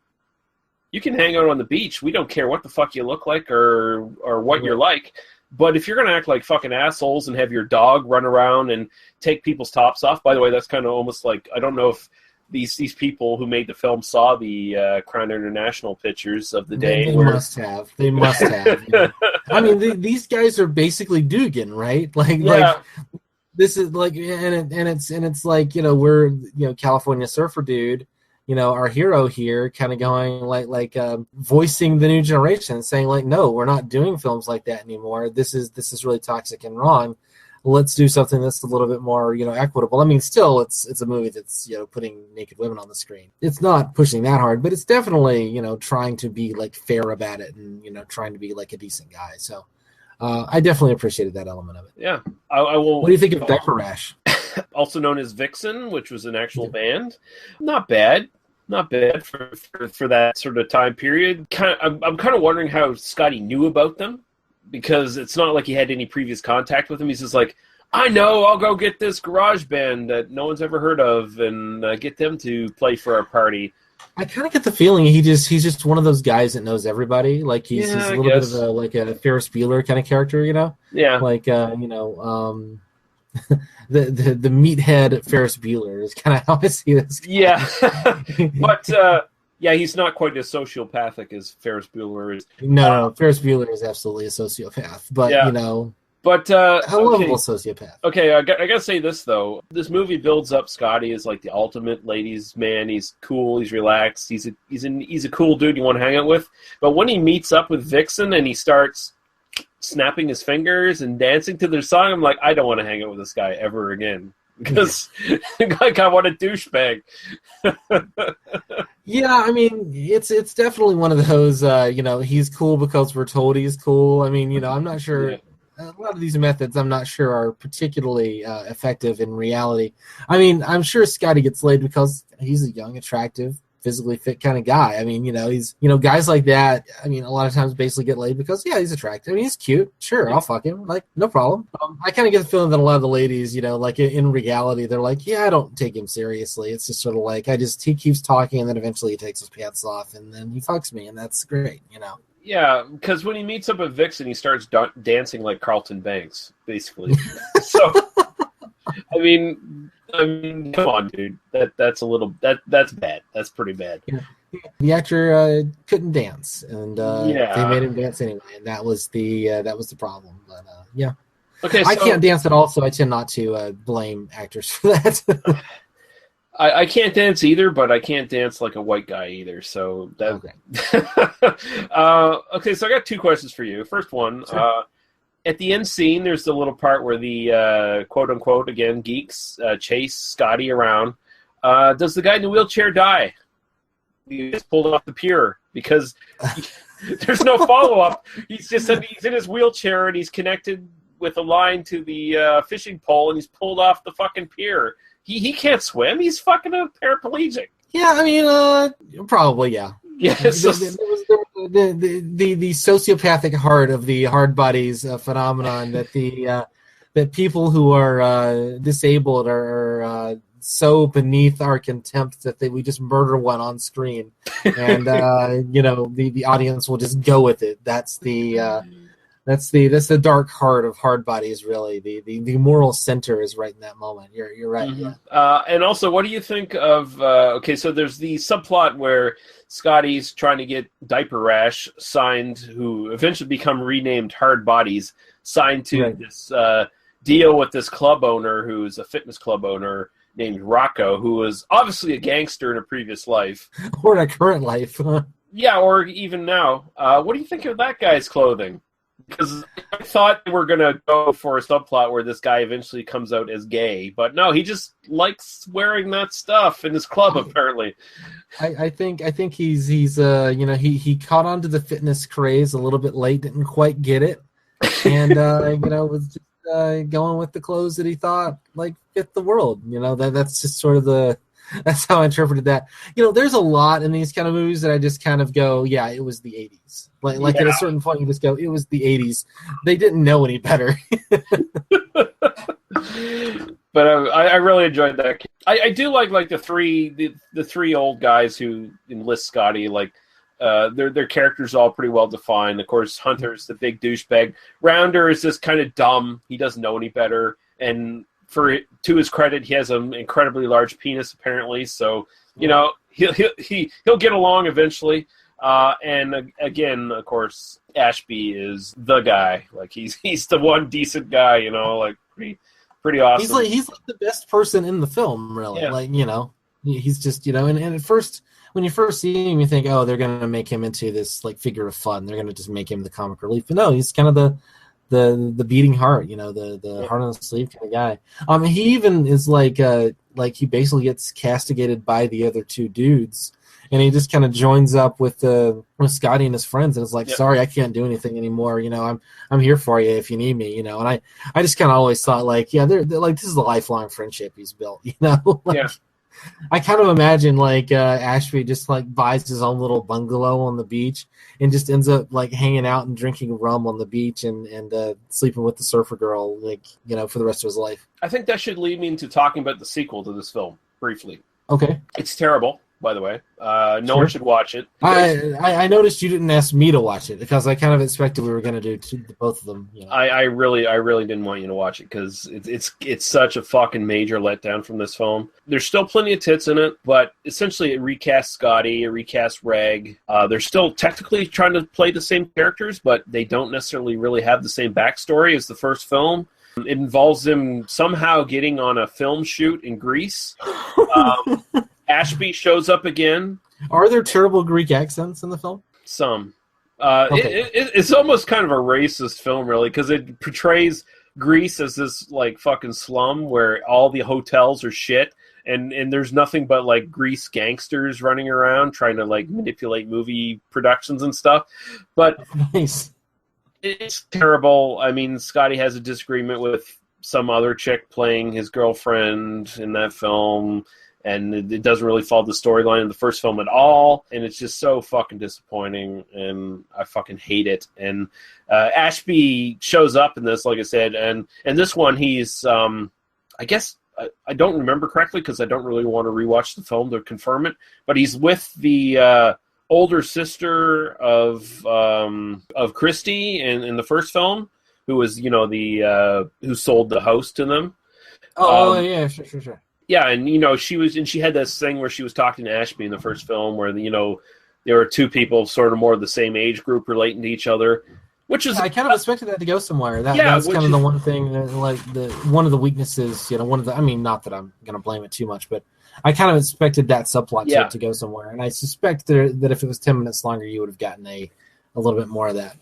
you can hang out on the beach. We don't care what the fuck you look like or what you're like. But if you're going to act like fucking assholes and have your dog run around and take people's tops off, by the way, that's kind of almost like, I don't know if these people who made the film saw the Crown International pictures of the day. They must have. These guys are basically Dugan, right? This is it's like we're California surfer dude, our hero here, kind of going voicing the new generation, saying no, we're not doing films like that anymore. This is really toxic and wrong. Let's do something that's a little bit more, equitable. Still, it's a movie that's, putting naked women on the screen. It's not pushing that hard, but it's definitely, trying to be fair about it and, trying to be a decent guy. So I definitely appreciated that element of it. Yeah. I will. What do you think of Diaper Rash? Also known as Vixen, which was an actual band. Not bad for that sort of time period. I'm kind of wondering how Scotty knew about them, because it's not like he had any previous contact with him. He's just like, I know, I'll go get this garage band that no one's ever heard of and get them to play for our party. I kind of get the feeling he's just one of those guys that knows everybody. He's a little bit of a Ferris Bueller kind of character, Yeah. The meathead Ferris Bueller is kind of how I see this guy. Yeah. But he's not quite as sociopathic as Ferris Bueller is. No, Ferris Bueller is absolutely a sociopath, but But a lovable sociopath. Okay, I gotta say this though. This movie builds up Scotty as the ultimate ladies' man. He's cool. He's relaxed. He's a cool dude you want to hang out with. But when he meets up with Vixen and he starts snapping his fingers and dancing to their song, I'm like, I don't want to hang out with this guy ever again, because I want a douchebag. Yeah, it's definitely one of those. He's cool because we're told he's cool. I'm not sure. Yeah. A lot of these methods, I'm not sure, are particularly effective in reality. I'm sure Scotty gets laid because he's a young, attractive, physically fit kind of guy. He's guys like that. A lot of times basically get laid because he's attractive. He's cute. Sure, I'll fuck him. No problem. I kind of get the feeling that a lot of the ladies, in reality, they're like, I don't take him seriously. It's just sort of he keeps talking, and then eventually he takes his pants off, and then he fucks me, and that's great. Yeah, because when he meets up with Vixen, he starts dancing like Carlton Banks, basically. So, come on, dude. That's bad. That's pretty bad. Yeah. The actor couldn't dance, and they made him dance anyway, and that was the problem. But yeah, okay. So I can't dance at all, so I tend not to blame actors for that. I can't dance either, but I can't dance like a white guy either. So that. Okay. Okay, so I got two questions for you. First one, sure. At the end scene, there's the little part where the quote unquote again geeks chase Scotty around. Does the guy in the wheelchair die? He gets pulled off the pier because there's no follow up. He's in his wheelchair and he's connected with a line to the fishing pole, and he's pulled off the fucking pier. He can't swim. He's fucking a paraplegic. Yeah, probably, yeah. Yes. the sociopathic heart of the Hardbodies phenomenon that people who are disabled are so beneath our contempt that we just murder one on screen, and the audience will just go with it. That's the dark heart of Hardbodies. Really, the moral center is right in that moment. You're right. Mm-hmm. Yeah. And also, what do you think of? Okay, so there's the subplot where Scotty's trying to get Diaper Rash signed, who eventually become renamed Hardbodies, signed to this deal with this club owner, who's a fitness club owner named Rocco, who was obviously a gangster in a previous life, or in a current life. Yeah, or even now. What do you think of that guy's clothing? Because I thought they were going to go for a subplot where this guy eventually comes out as gay, but no, he just likes wearing that stuff in his club, apparently. I think he's he caught on to the fitness craze a little bit late, didn't quite get it, and was just going with the clothes that he thought fit the world. That's just sort of that's how I interpreted that. There's a lot in these kind of movies that I just kind of go, yeah, it was the 80s. At a certain point, you just go, it was the 80s. They didn't know any better. But I really enjoyed that. I do like the three old guys who enlist Scotty. Their characters are all pretty well defined. Of course, Hunter's the big douchebag. Rounder is just kind of dumb. He doesn't know any better. And to his credit, he has an incredibly large penis, apparently. So he'll get along eventually. And again, of course, Ashby is the guy. He's the one decent guy. Pretty awesome. He's the best person in the film, really. Yeah. He's just and at first, when you first see him, you think, oh, they're gonna make him into this figure of fun. They're gonna just make him the comic relief. But no, he's kind of the beating heart, the heart on the sleeve kind of guy. He even is he basically gets castigated by the other two dudes, and he just kind of joins up with Scotty and his friends, and is sorry, I can't do anything anymore. I'm here for you if you need me. And I just kind of always thought they're this is a lifelong friendship he's built. Yeah. I kind of imagine Ashby just buys his own little bungalow on the beach and just ends up hanging out and drinking rum on the beach and sleeping with the surfer girl for the rest of his life. I think that should lead me into talking about the sequel to this film briefly. Okay. It's terrible, by the way. No one should watch it. I noticed you didn't ask me to watch it because I kind of expected we were going to do both of them. I really didn't want you to watch it because it's such a fucking major letdown from this film. There's still plenty of tits in it, but essentially it recasts Scotty, it recasts Reg. They're still technically trying to play the same characters, but they don't necessarily really have the same backstory as the first film. It involves them somehow getting on a film shoot in Greece. Ashby shows up again. Are there terrible Greek accents in the film? Some. Okay. It's almost kind of a racist film, really, because it portrays Greece as this fucking slum where all the hotels are shit, and there's nothing but Greece gangsters running around trying to manipulate movie productions and stuff. But nice. It's terrible. I mean, Scotty has a disagreement with some other chick playing his girlfriend in that film. And it doesn't really follow the storyline in the first film at all. And it's just so fucking disappointing. And I fucking hate it. And Ashby shows up in this, like I said. And this one, he's, I guess, I don't remember correctly because I don't really want to rewatch the film to confirm it. But he's with the older sister of Christy in the first film, who was, who sold the house to them. Yeah, sure. Yeah, and she had this thing where she was talking to Ashby in the first film, where there were two people sort of more of the same age group relating to each other, which is I kind of expected that to go somewhere. That's kind of the one thing, one of the weaknesses. Not that I'm gonna blame it too much, but I kind of expected that subplot to go somewhere, and I suspect that if it was 10 minutes longer, you would have gotten a little bit more of that.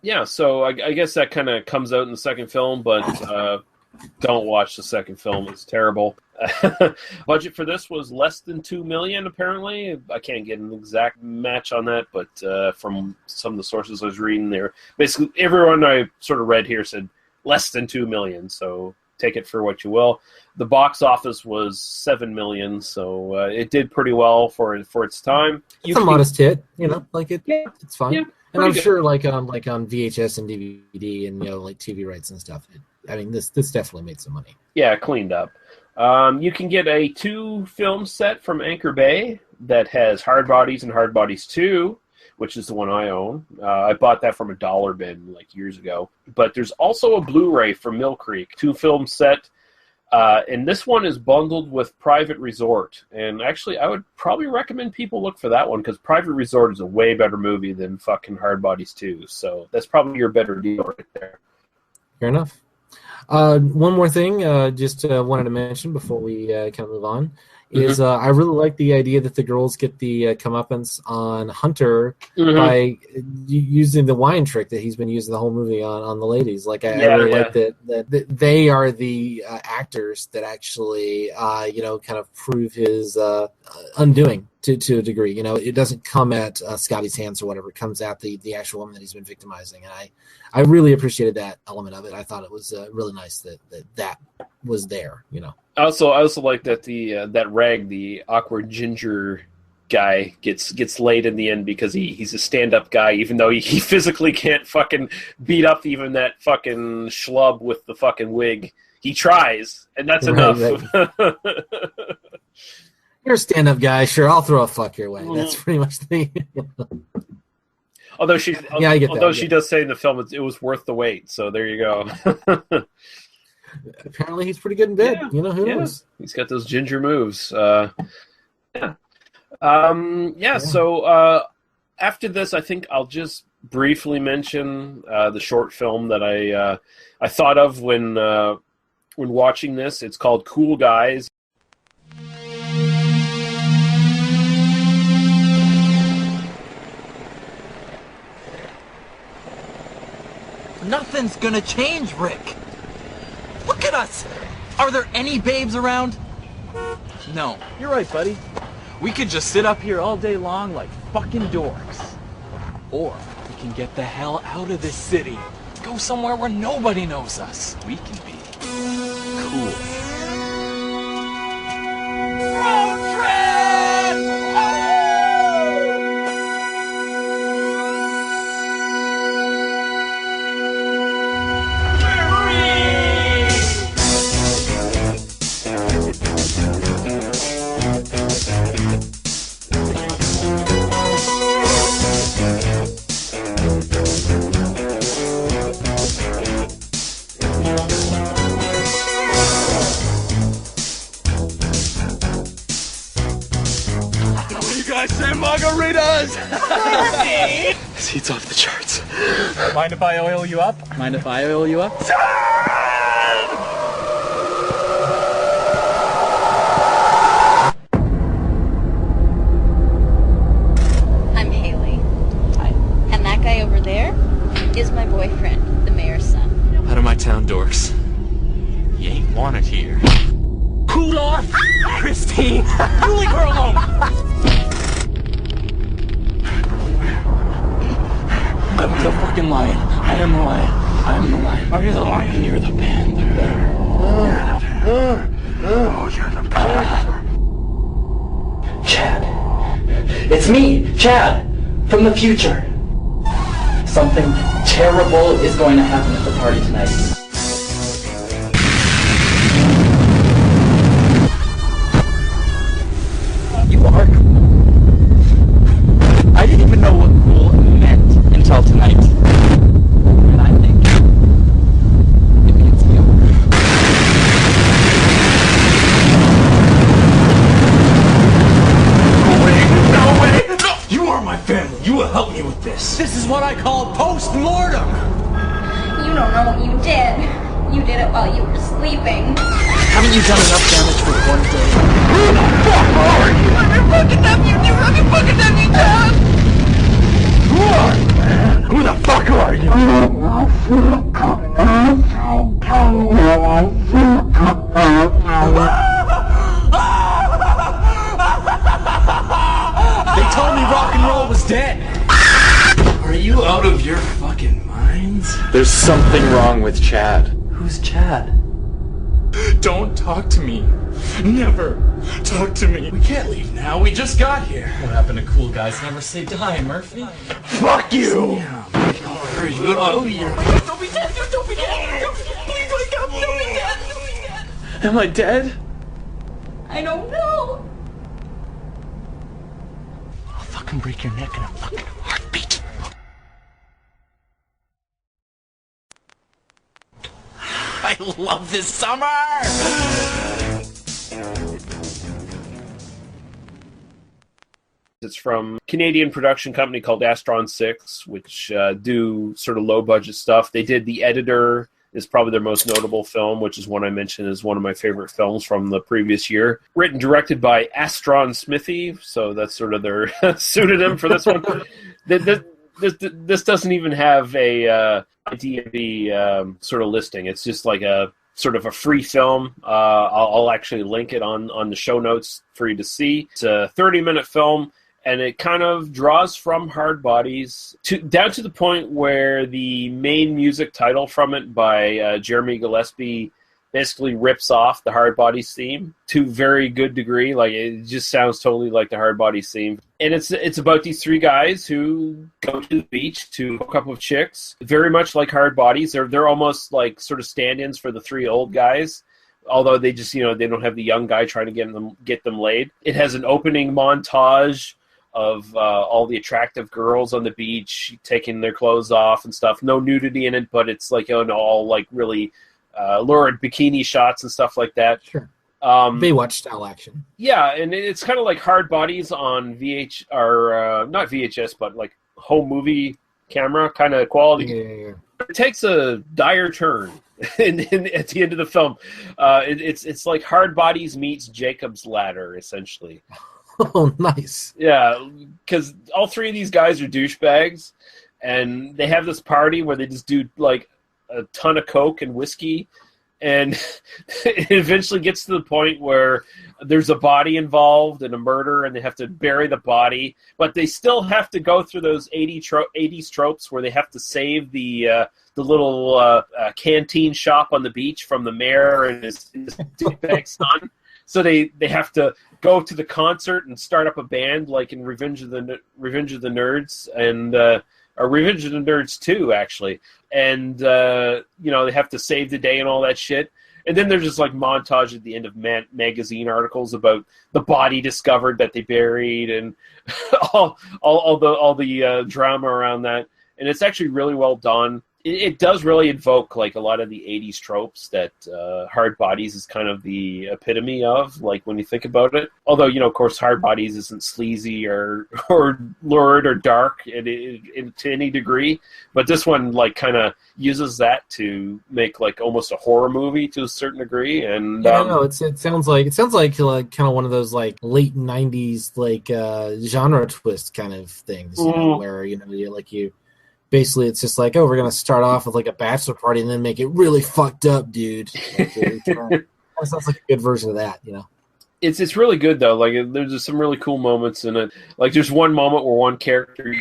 Yeah, so I guess that kind of comes out in the second film, but. Don't watch the second film. It's terrible. Budget for this was less than $2 million, apparently. I can't get an exact match on that, but from some of the sources I was reading there, basically everyone I sort of read here said less than $2 million. So take it for what you will. The box office was $7 million, so it did pretty well for its time. It's a modest hit, like it. Yeah, it's fine. Yeah, and I'm good. sure, like on VHS and DVD and like TV rights and stuff. This definitely made some money. Yeah, cleaned up. You can get a 2-film set from Anchor Bay that has Hardbodies and Hardbodies 2, which is the one I own. I bought that from a dollar bin like years ago. But there's also a Blu-ray from Mill Creek, 2-film set. And this one is bundled with Private Resort. And actually, I would probably recommend people look for that one because Private Resort is a way better movie than fucking Hardbodies 2. So that's probably your better deal right there. Fair enough. One more thing, just wanted to mention before we kind of move on, is I really like the idea that the girls get the comeuppance on Hunter by using the wine trick that he's been using the whole movie on the ladies. Like I really like that they are the actors that actually kind of prove his undoing to a degree. It doesn't come at Scotty's hands or whatever. It comes at the actual woman that he's been victimizing, and I really appreciated that element of it. I thought it was really nice that was there. I also like that that Rag, the awkward ginger guy, gets laid in the end because he's a stand-up guy, even though he physically can't fucking beat up even that fucking schlub with the fucking wig. He tries, and that's enough. Right. You're a stand-up guy, sure. I'll throw a fuck your way. That's pretty much the. Although she does say in the film it was worth the wait, so there you go. Apparently, he's pretty good in bed. Who knows? He's got those ginger moves. So after this, I think I'll just briefly mention the short film that I thought of when watching this. It's called Cool Guys. Nothing's gonna change, Rick. Look at us! Are there any babes around? No. You're right, buddy. We could just sit up here all day long like fucking dorks. Or we can get the hell out of this city. Go somewhere where nobody knows us. We can be cool. Road trip! Margaritas! This heat's off the charts. Mind if I oil you up? Mind if I oil you up? I'm Haley. Hi. And that guy over there is my boyfriend, the mayor's son. Out of my town, dorks. You ain't wanted here. Cool off! Christine! You leave her alone! I'm the fucking lion. I am the lion. I am the lion. Are you the lion? You're the panther. Oh, you're the panther. Chad. It's me, Chad, from the future. Something terrible is going to happen at the party tonight. You are cool. I didn't even know what cool meant until tonight. And I think it means you. No way! No! You are my family. You will help me with this. This is what I call post-mortem. You don't know what you did. You did it while you were sleeping. Haven't you done enough damage for one day? Who the fuck are you? I'm your fucking nephew. I'm your fucking nephew, Dad. Who are you, man? Who the fuck are you? They told me rock and roll was dead. Are you out of your fucking minds? There's something wrong with Chad. Who's Chad? Don't talk to me. Never talk to me. We can't leave now. We just got here. What happened to cool guys never say die, Murphy? Fuck you! Yeah. Oh, yeah. Don't be dead! Don't be dead! Please wake up! Don't be dead! Am I dead? I don't know. I'll fucking break your neck in a fucking heartbeat. I love this summer! It's from a Canadian production company called Astron 6, which do sort of low-budget stuff. They did The Editor, is probably their most notable film, which is one I mentioned is one of my favorite films from the previous year. Written and directed by Astron Smithy, so that's sort of their pseudonym for this one. This doesn't even have a IMDb sort of listing. It's just like a sort of a free film. I'll actually link it on the show notes for you to see. It's a 30-minute film, and it kind of draws from Hardbodies down to the point where the main music title from it by Jeremy Gillespie basically rips off the Hardbodies theme to a very good degree. Like, it just sounds totally like the Hardbodies theme. And it's about these three guys who go to the beach to hook up with chicks. Very much like Hardbodies. They're almost like sort of stand-ins for the three old guys. Although they just, they don't have the young guy trying to get them laid. It has an opening montage of all the attractive girls on the beach taking their clothes off and stuff. No nudity in it, but it's like all like really lurid bikini shots and stuff like that. Sure. Baywatch style action. Yeah, and it's kind of like Hardbodies on not VHS, but like home movie camera kind of quality. Yeah. It takes a dire turn at the end of the film. It's like Hardbodies meets Jacob's Ladder, essentially. Oh, nice. Yeah, because all three of these guys are douchebags, and they have this party where they just do like a ton of coke and whiskey, and it eventually gets to the point where there's a body involved and a murder, and they have to bury the body, but they still have to go through those 80s tropes where they have to save the little canteen shop on the beach from the mayor and his douchebag son. So they have to go to the concert and start up a band, like in Revenge of the Nerds and or Revenge of the Nerds 2, actually. And they have to save the day and all that shit. And then there's just like montage at the end of magazine articles about the body discovered that they buried and all the drama around that. And it's actually really well done. It does really invoke like a lot of the 80s tropes that Hardbodies is kind of the epitome of, like when you think about it. Although, of course, Hardbodies isn't sleazy or lurid or dark to any degree. But this one like kind of uses that to make like almost a horror movie to a certain degree. And it sounds like kind of one of those like late 90s like genre twist kind of things, where you basically, it's just like, we're going to start off with like a bachelor party and then make it really fucked up, dude. That sounds like a good version of that, It's really good, though. Like, there's just some really cool moments in it. Like, there's one moment where one character,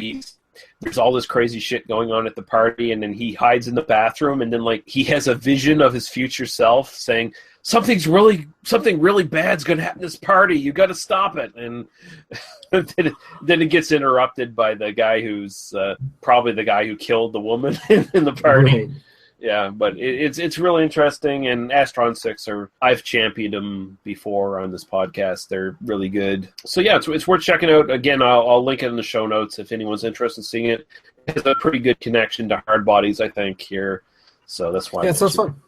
there's all this crazy shit going on at the party, and then he hides in the bathroom, and then, like, he has a vision of his future self saying, something really bad's going to happen at this party. You got to stop it. And then it gets interrupted by the guy who's probably the guy who killed the woman in the party. Right. Yeah, but it's really interesting. And Astron 6 I've championed them before on this podcast. They're really good. So yeah, it's worth checking out. Again, I'll link it in the show notes if anyone's interested in seeing it. It has a pretty good connection to Hardbodies, I think, here. So that's why. Yeah, it sounds fun.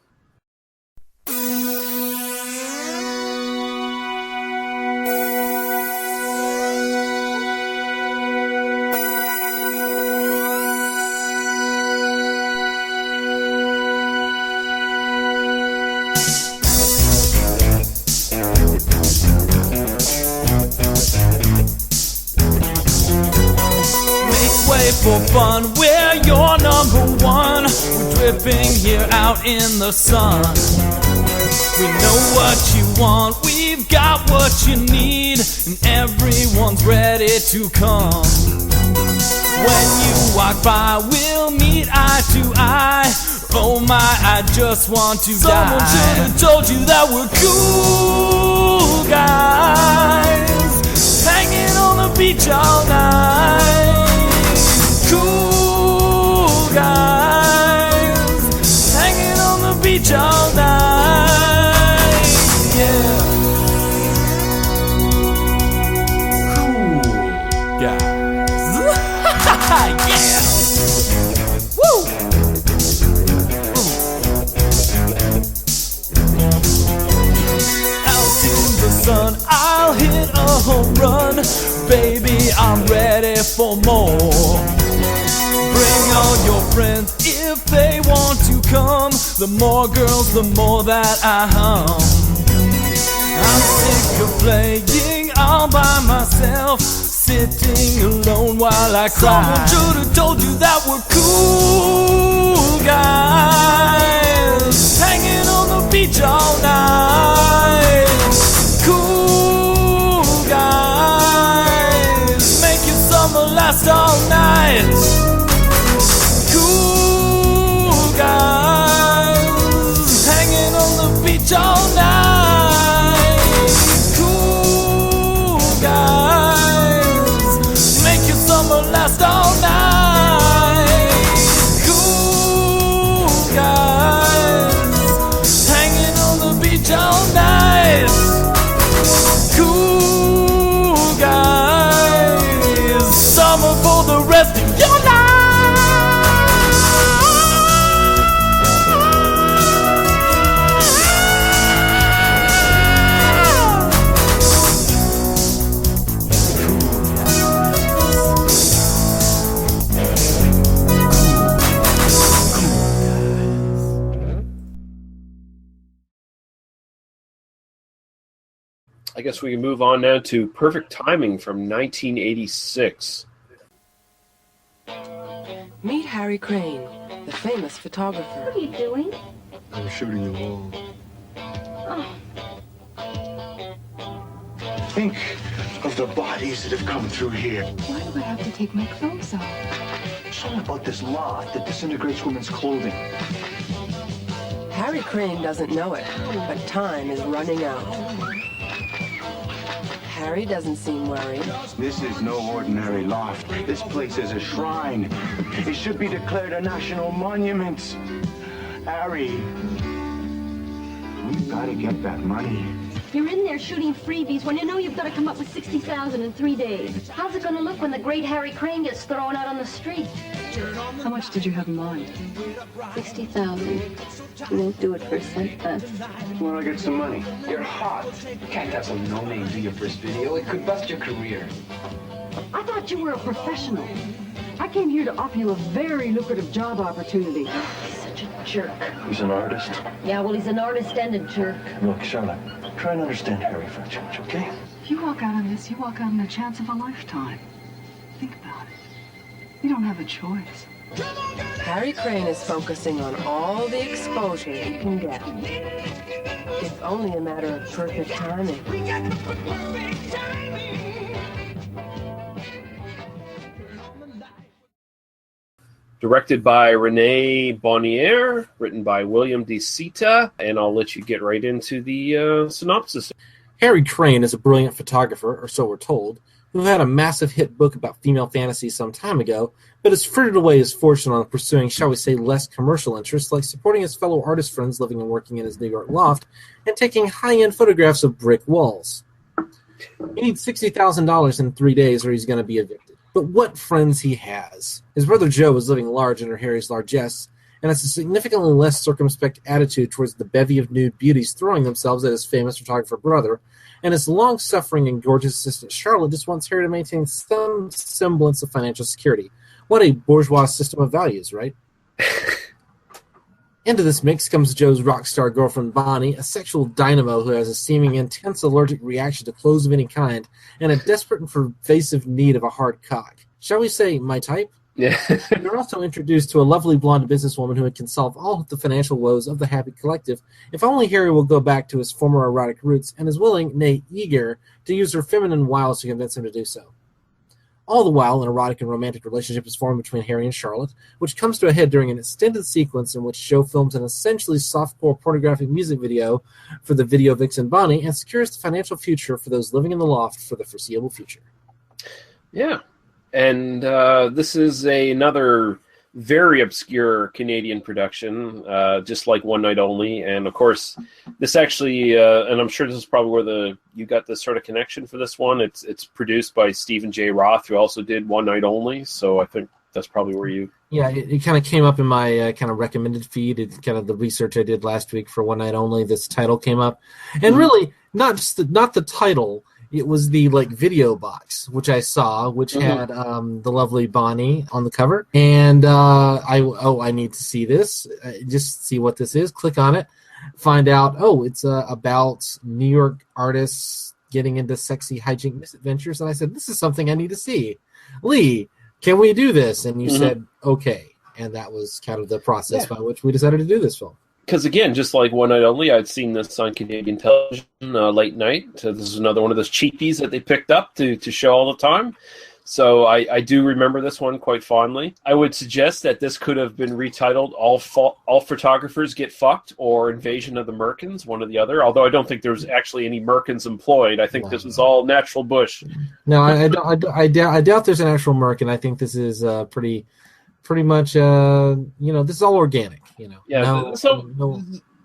For fun, we're your number one. We're dripping here out in the sun. We know what you want, we've got what you need, and everyone's ready to come. When you walk by, we'll meet eye to eye. Oh my, I just want to die. Someone should have told you that we're cool guys, hanging on the beach all night. Cool guys, hanging on the beach all night. Yeah. Cool guys. Yeah. Woo. Out in the sun, I'll hit a home run. Baby, I'm ready for more. Bring all your friends if they want to come. The more girls, the more that I hum. I'm sick of playing all by myself, sitting alone while I cry. Someone should have told you that we're cool guys, hanging on the beach all night. Cool guys, making summer last all night. Cool guys, hanging on the beach all night. Cool guys, making summer last all night. Cool guys, hanging on the beach all night. Cool guys, summer for the rest of your life. I guess we can move on now to Perfect Timing from 1986. Meet Harry Crane, the famous photographer. What are you doing? I'm shooting the wall. Oh. Think of the bodies that have come through here. Why do I have to take my clothes off? Something about this loft that disintegrates women's clothing. Harry Crane doesn't know it, but time is running out. Harry doesn't seem worried. This is no ordinary loft. This place is a shrine. It should be declared a national monument. Harry, we've got to get that money. You're in there shooting freebies when you know you've got to come up with $60,000 in 3 days. How's it going to look when the great Harry Crane gets thrown out on the street? How much did you have in mind? $60,000. You won't do it for a cent less. Well, I get some money. You're hot. You can't have some no-name do your first video. It could bust your career. I thought you were a professional. I came here to offer you a very lucrative job opportunity. He's such a jerk. He's an artist. Yeah, well, he's an artist and a jerk. Look, Charlotte, try and understand Harry for a change, okay? If you walk out on this, you walk out on the chance of a lifetime. Think about it. You don't have a choice. Harry Crane is focusing on all the exposure he can get. It's only a matter of perfect timing. Directed by Renee Bonnier, written by William De Sita, and I'll let you get right into the synopsis. Harry Crane is a brilliant photographer, or so we're told, who had a massive hit book about female fantasy some time ago, but has frittered away his fortune on pursuing, shall we say, less commercial interests, like supporting his fellow artist friends living and working in his New York loft, and taking high-end photographs of brick walls. He needs $60,000 in 3 days, or he's going to be evicted. But what friends he has. His brother Joe is living large under Harry's largesse, and has a significantly less circumspect attitude towards the bevy of nude beauties throwing themselves at his famous photographer brother, and his long-suffering and gorgeous assistant Charlotte just wants Harry to maintain some semblance of financial security. What a bourgeois system of values, right? Into this mix comes Joe's rock star girlfriend Bonnie, a sexual dynamo who has a seeming intense allergic reaction to clothes of any kind, and a desperate and pervasive need of a hard cock. Shall we say, my type? Yeah. You're also introduced to a lovely blonde businesswoman who can solve all the financial woes of the Happy Collective if only Harry will go back to his former erotic roots and is willing, nay, eager, to use her feminine wiles to convince him to do so. All the while, an erotic and romantic relationship is formed between Harry and Charlotte, which comes to a head during an extended sequence in which Joe films an essentially softcore pornographic music video for the video vixen Bonnie and secures the financial future for those living in the loft for the foreseeable future. Yeah. And this is another very obscure Canadian production, just like One Night Only. And of course, this actually, and I'm sure this is probably where you got this sort of connection for this one. It's produced by Stephen J. Roth, who also did One Night Only. So I think that's probably where you... Yeah, it kind of came up in my kind of recommended feed. It's kind of the research I did last week for One Night Only. This title came up. And really, not the title... It was the video box, which I saw, which had the lovely Bonnie on the cover, and I need to see this, just see what this is. Click on it, find out. It's about New York artists getting into sexy hijink misadventures, and I said, this is something I need to see. Lee, can we do this? And you said okay, and that was kind of the process by which we decided to do this film. Because, again, just like One Night Only, I'd seen this on Canadian television late night. So this is another one of those cheapies that they picked up to show all the time. So I do remember this one quite fondly. I would suggest that this could have been retitled All Photographers Get Fucked or Invasion of the Merkins, one or the other. Although I don't think there's actually any Merkins employed. I think this was all natural bush. No, I doubt there's an actual Merkin. I think this is pretty much, this is all organic. Yeah.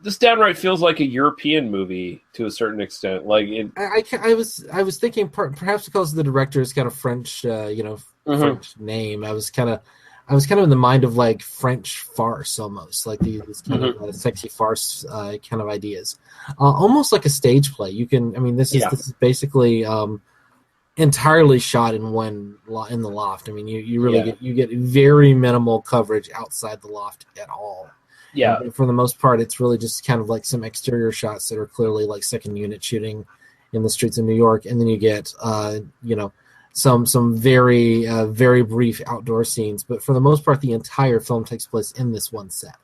This downright feels like a European movie to a certain extent. Like I was thinking perhaps because the director is kind of French, French name. I was kind of in the mind of like French farce almost, like these kind of sexy farce kind of ideas, almost like a stage play. This is basically entirely shot in in the loft. You really get very minimal coverage outside the loft at all. Yeah. And for the most part, it's really just kind of like some exterior shots that are clearly like second unit shooting in the streets of New York, and then you get some very very brief outdoor scenes. But for the most part, the entire film takes place in this one set.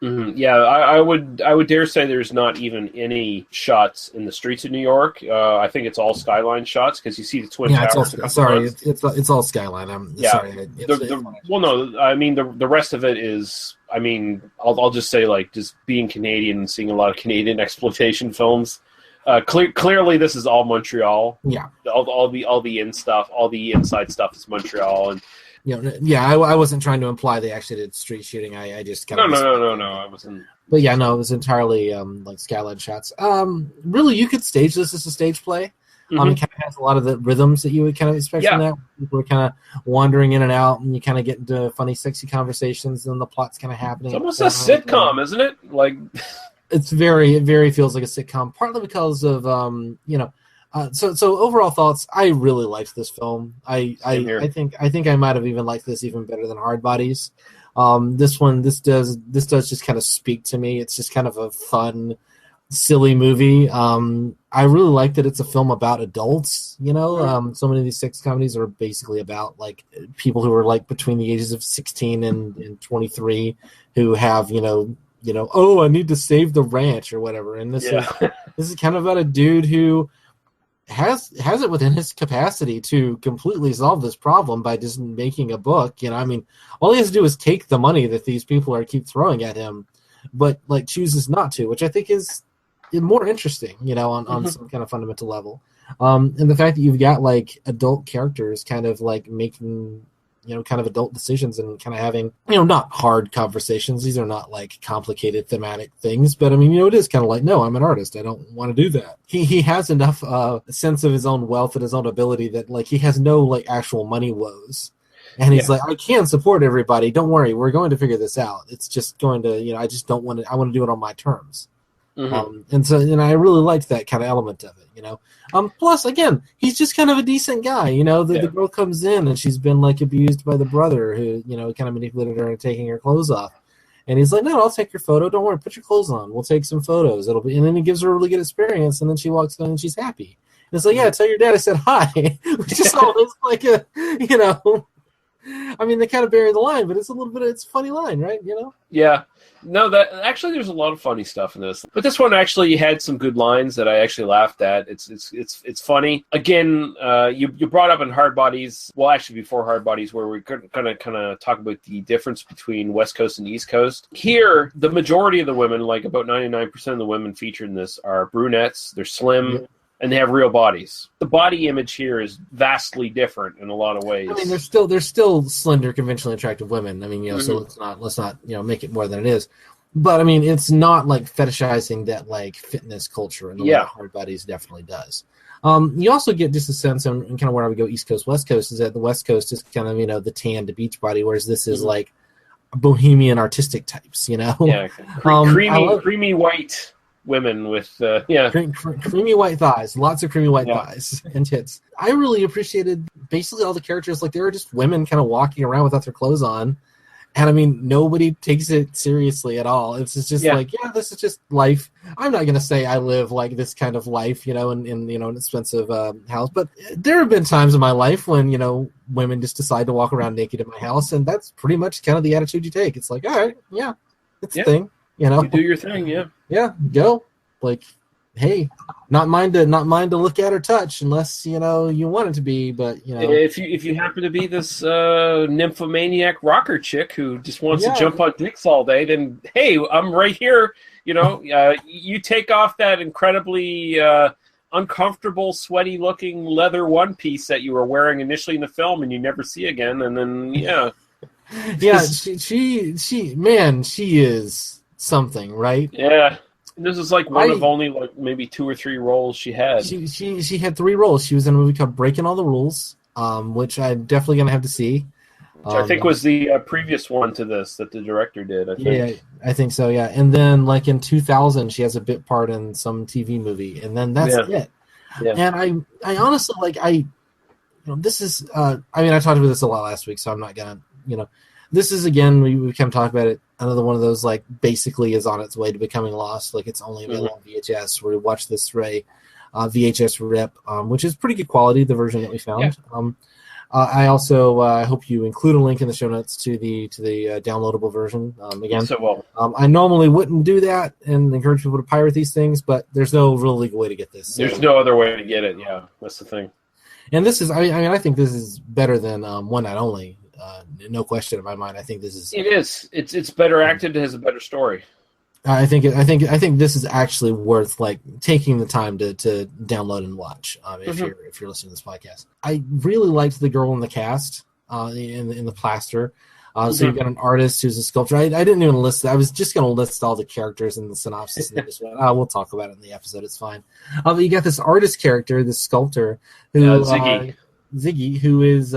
Mm-hmm. Yeah, I would dare say there's not even any shots in the streets of New York. I think it's all skyline shots because you see the Twin Towers. It's all skyline. Sorry. The rest of it is. I'll just say like just being Canadian and seeing a lot of Canadian exploitation films. Clearly, this is all Montreal. Yeah, all the inside stuff is Montreal and. I wasn't trying to imply they actually did street shooting. I just kind of no. I wasn't. But it was entirely like skyline shots. Really, you could stage this as a stage play. It kind of has a lot of the rhythms that you would kind of expect from that. People are kind of wandering in and out, and you kind of get into funny, sexy conversations, and the plot's kind of happening. It's almost a sitcom, isn't it? Like, it very feels like a sitcom. Partly because of So overall thoughts, I really liked this film. I think I might have even liked this even better than Hardbodies. This does just kind of speak to me. It's just kind of a fun, silly movie. I really like that it's a film about adults. So many of these sex comedies are basically about like people who are like between the ages of 16 and 23 who have I need to save the ranch or whatever. And this is kind of about a dude who has it within his capacity to completely solve this problem by just making a book. All he has to do is take the money that these people keep throwing at him, but like chooses not to, which I think is more interesting, on some kind of fundamental level. And the fact that you've got like adult characters kind of like making kind of adult decisions and kind of having, not hard conversations. These are not like complicated thematic things, but it is kind of like, no, I'm an artist. I don't want to do that. He has enough sense of his own wealth and his own ability that like he has no like actual money woes. And he's like, I can support everybody. Don't worry. We're going to figure this out. It's just going to, I just don't want to, I want to do it on my terms. And I really liked that kind of element of it, plus again, he's just kind of a decent guy, the girl comes in and she's been like abused by the brother who, kind of manipulated her and taking her clothes off. And he's like, no, I'll take your photo. Don't worry. Put your clothes on. We'll take some photos. And then he gives her a really good experience. And then she walks in and she's happy. And it's like, yeah, tell your dad I said hi. Which is always like a, I mean, they kind of bury the line, but it's a funny line, right? You know? Yeah. No, that actually there's a lot of funny stuff in this, but this one actually had some good lines that I actually laughed at. It's funny. Again, you brought up in Hardbodies, well, actually before Hardbodies, where we're gonna kind of talk about the difference between West Coast and East Coast. Here, the majority of the women, like about 99% of the women featured in this, are brunettes. They're slim. Yeah. And they have real bodies. The body image here is vastly different in a lot of ways. I mean, they're still slender, conventionally attractive women. I mean, you know, so let's not make it more than it is. But I mean, it's not like fetishizing that like fitness culture in the way that Hardbodies definitely does. You also get just a sense, and kind of where I would go East Coast, West Coast, is that the West Coast is kind of the tan to beach body, whereas this is like bohemian artistic types. Yeah, creamy white women with creamy white thighs, lots of creamy white thighs and tits. I really appreciated basically all the characters. Like, they were just women kind of walking around without their clothes on, and I mean, nobody takes it seriously at all. It's just like, this is just life. I'm not gonna say I live like this kind of life, in an expensive house, but there have been times in my life when women just decide to walk around naked in my house, and that's pretty much kind of the attitude you take. It's like, all right, it's a thing. You do your thing, go. Like, hey, not mine to look at or touch unless you want it to be. But if you happen to be this nymphomaniac rocker chick who just wants to jump on dicks all day, then hey, I'm right here. You take off that incredibly uncomfortable, sweaty-looking leather one piece that you were wearing initially in the film, and you never see again, and then she is something, right? Yeah. This is like one of only like maybe 2 or 3 roles she had. She had 3 roles. She was in a movie called Breaking All the Rules, which I'm definitely gonna have to see. Which I think was the previous one to this that the director did. I think. Yeah, I think so. Yeah, and then like in 2000, she has a bit part in some TV movie, and then that's it. Yeah. And I honestly this is. I mean, I talked about this a lot last week, so I'm not gonna. This is, again, we kind of talked about it, another one of those, like, basically is on its way to becoming lost. Like, it's only available on VHS. We watched this VHS rip, which is pretty good quality, the version that we found. Yeah. I also hope you include a link in the show notes to the downloadable version. Again, I normally wouldn't do that and encourage people to pirate these things, but there's no real legal way to get this. There's no other way to get it, that's the thing. And this is, I think this is better than One Night Only. No question in my mind. I think this is. It is. It's better acted. It has a better story. I think this is actually worth like taking the time to download and watch. If you're listening to this podcast, I really liked the girl in the cast in the plaster. So you've got an artist who's a sculptor. I didn't even list. I was just going to list all the characters in the synopsis. And just went, we'll talk about it in the episode. It's fine. But you got this artist character, this sculptor, who Ziggy, who is.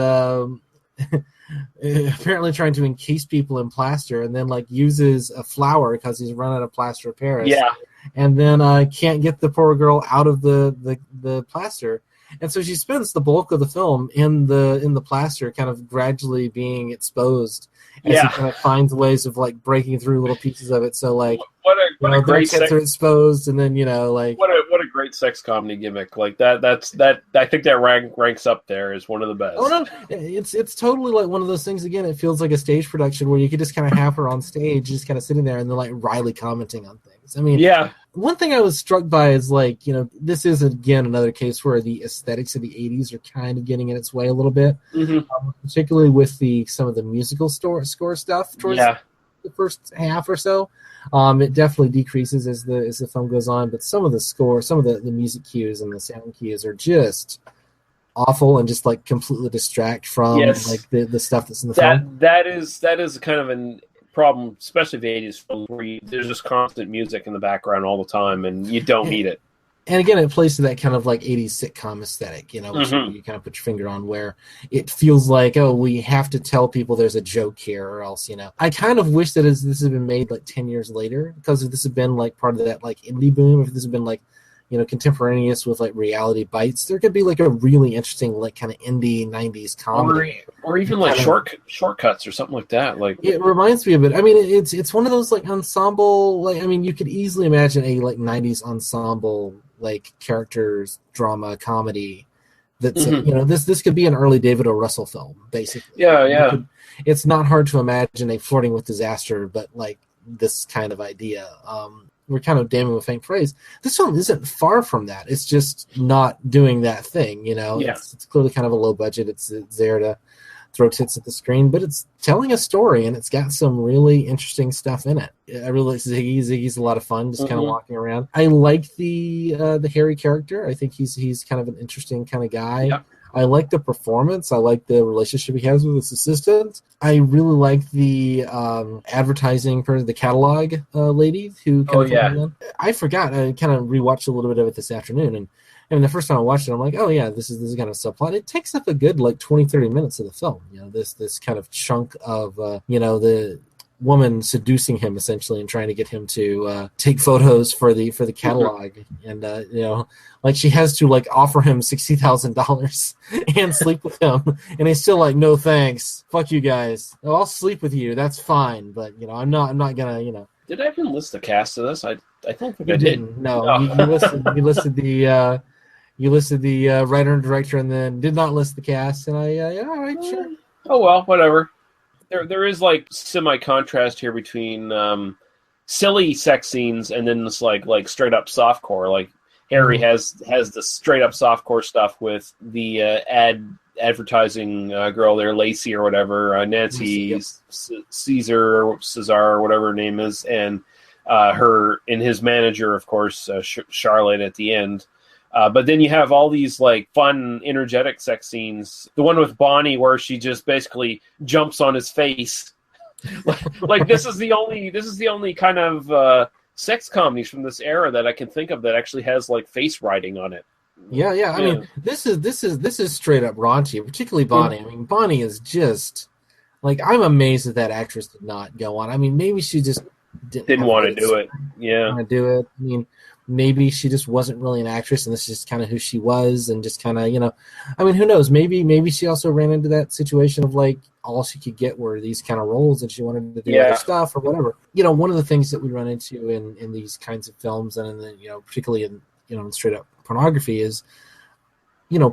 Apparently trying to encase people in plaster, and then like uses a flower because he's run out of plaster of Paris. Yeah, and then can't get the poor girl out of the plaster, and so she spends the bulk of the film in the plaster, kind of gradually being exposed as he kind of finds ways of like breaking through little pieces of it. So like what a great sex are exposed, and then like what a great sex comedy gimmick like that. I think that ranks up there as one of the best. Oh no, it's totally like one of those things. Again, it feels like a stage production where you could just kind of have her on stage, just kind of sitting there, and then like Riley commenting on things. I mean, one thing I was struck by is like this is again another case where the aesthetics of the '80s are kind of getting in its way a little bit, particularly with some of the musical score stuff towards the first half or so. It definitely decreases as the film goes on, but some of the score, some of the music cues and the sound cues are just awful and just like completely distract from like the stuff that's in the film. That is kind of a problem, especially the '80s film, where there's just constant music in the background all the time, and you don't need it. And again, it plays to that kind of like '80s sitcom aesthetic, which you kind of put your finger on, where it feels like, we have to tell people there's a joke here, or else, I kind of wish that this had been made like 10 years later, because if this had been like part of that like indie boom, if this had been like, contemporaneous with like Reality Bites, there could be like a really interesting like kind of indie '90s comedy, or even like shortcuts or something like that. Like it reminds me of it. I mean, it's one of those like ensemble. Like, I mean, you could easily imagine a like '90s ensemble like characters drama comedy That's this could be an early David O. Russell film, basically. Yeah. It's not hard to imagine a flirting with disaster, but like this kind of idea. We're kind of damning with faint praise. This film isn't far from that. It's just not doing that thing, It's clearly kind of a low budget. It's there to throw tits at the screen, but it's telling a story, and it's got some really interesting stuff in it. I really like Ziggy. Ziggy's a lot of fun, just kind of walking around. I like the Harry character. I think he's kind of an interesting kind of guy. Yeah. I like the performance. I like the relationship he has with his assistant. I really like the advertising for the catalog lady who kind of I forgot. I kind of rewatched a little bit of it this afternoon, and the first time I watched it, I'm like, oh yeah, this is kind of subplot. It takes up a good like 20-30 minutes of the film. This kind of chunk of the woman seducing him essentially and trying to get him to take photos for the catalog, and like she has to like offer him $60,000 and sleep with him, and he's still like, no thanks, fuck you guys. I'll sleep with you, that's fine, but I'm not gonna. Did I even list the cast of this? I don't think you I didn't. did. No, you listed the writer and director, and then did not list the cast. And all right, sure. Oh well, whatever. There is like semi-contrast here between silly sex scenes and then this like straight up softcore. Like Harry has the straight up softcore stuff with the advertising girl there, Lacey or whatever, Nancy Caesar or whatever her name is, and her and his manager, of course, Charlotte at the end. But then you have all these like fun, energetic sex scenes. The one with Bonnie, where she just basically jumps on his face. like this is the only kind of sex comedies from this era that I can think of that actually has like face writing on it. Yeah. I mean, this is straight up raunchy, particularly Bonnie. I mean, Bonnie is just like, I'm amazed that actress did not go on. I mean, maybe she just didn't want to do it. Yeah, want to do it. I mean, maybe she just wasn't really an actress, and this is just kind of who she was, and just kind of, I mean, who knows? Maybe she also ran into that situation of like all she could get were these kind of roles, and she wanted to do other stuff or whatever. One of the things that we run into in these kinds of films, and in the particularly in straight up pornography, is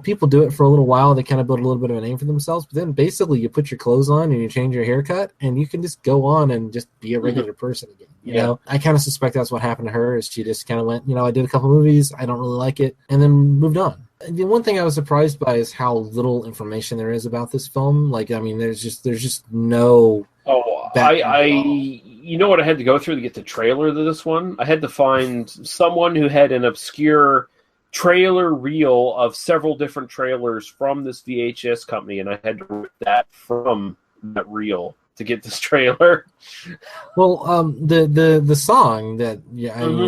people do it for a little while. They kind of build a little bit of a name for themselves, but then basically you put your clothes on and you change your haircut, and you can just go on and just be a regular person again. You know, I kind of suspect that's what happened to her. Is she just kind of went, I did a couple movies, I don't really like it, and then moved on. And the one thing I was surprised by is how little information there is about this film. Like, I mean, there's just no. Oh, you know what I had to go through to get the trailer to this one? I had to find someone who had an obscure trailer reel of several different trailers from this VHS company, and I had to rip that from that reel to get this trailer. Well, the song that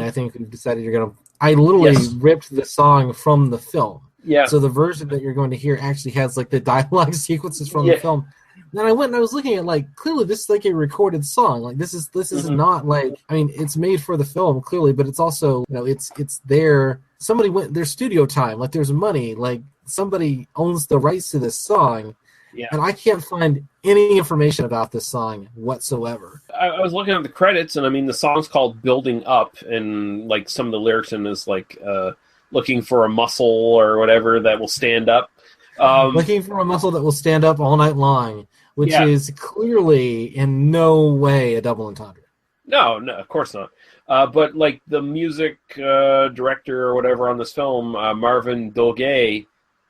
I think we've decided you're gonna. I literally ripped the song from the film. Yeah. So the version that you're going to hear actually has like the dialogue sequences from the film. Then I went and I was looking at like, clearly this is like a recorded song. Like this is not like, I mean, it's made for the film clearly, but it's also, it's there. Somebody went, there's studio time, like there's money, like somebody owns the rights to this song. Yeah. And I can't find any information about this song whatsoever. I was looking at the credits, and I mean, the song's called Building Up, and like some of the lyrics in is like looking for a muscle or whatever that will stand up. Looking for a muscle that will stand up all night long, which is clearly in no way a double entendre. No, of course not. But like the music director or whatever on this film, Marvin Dolgay,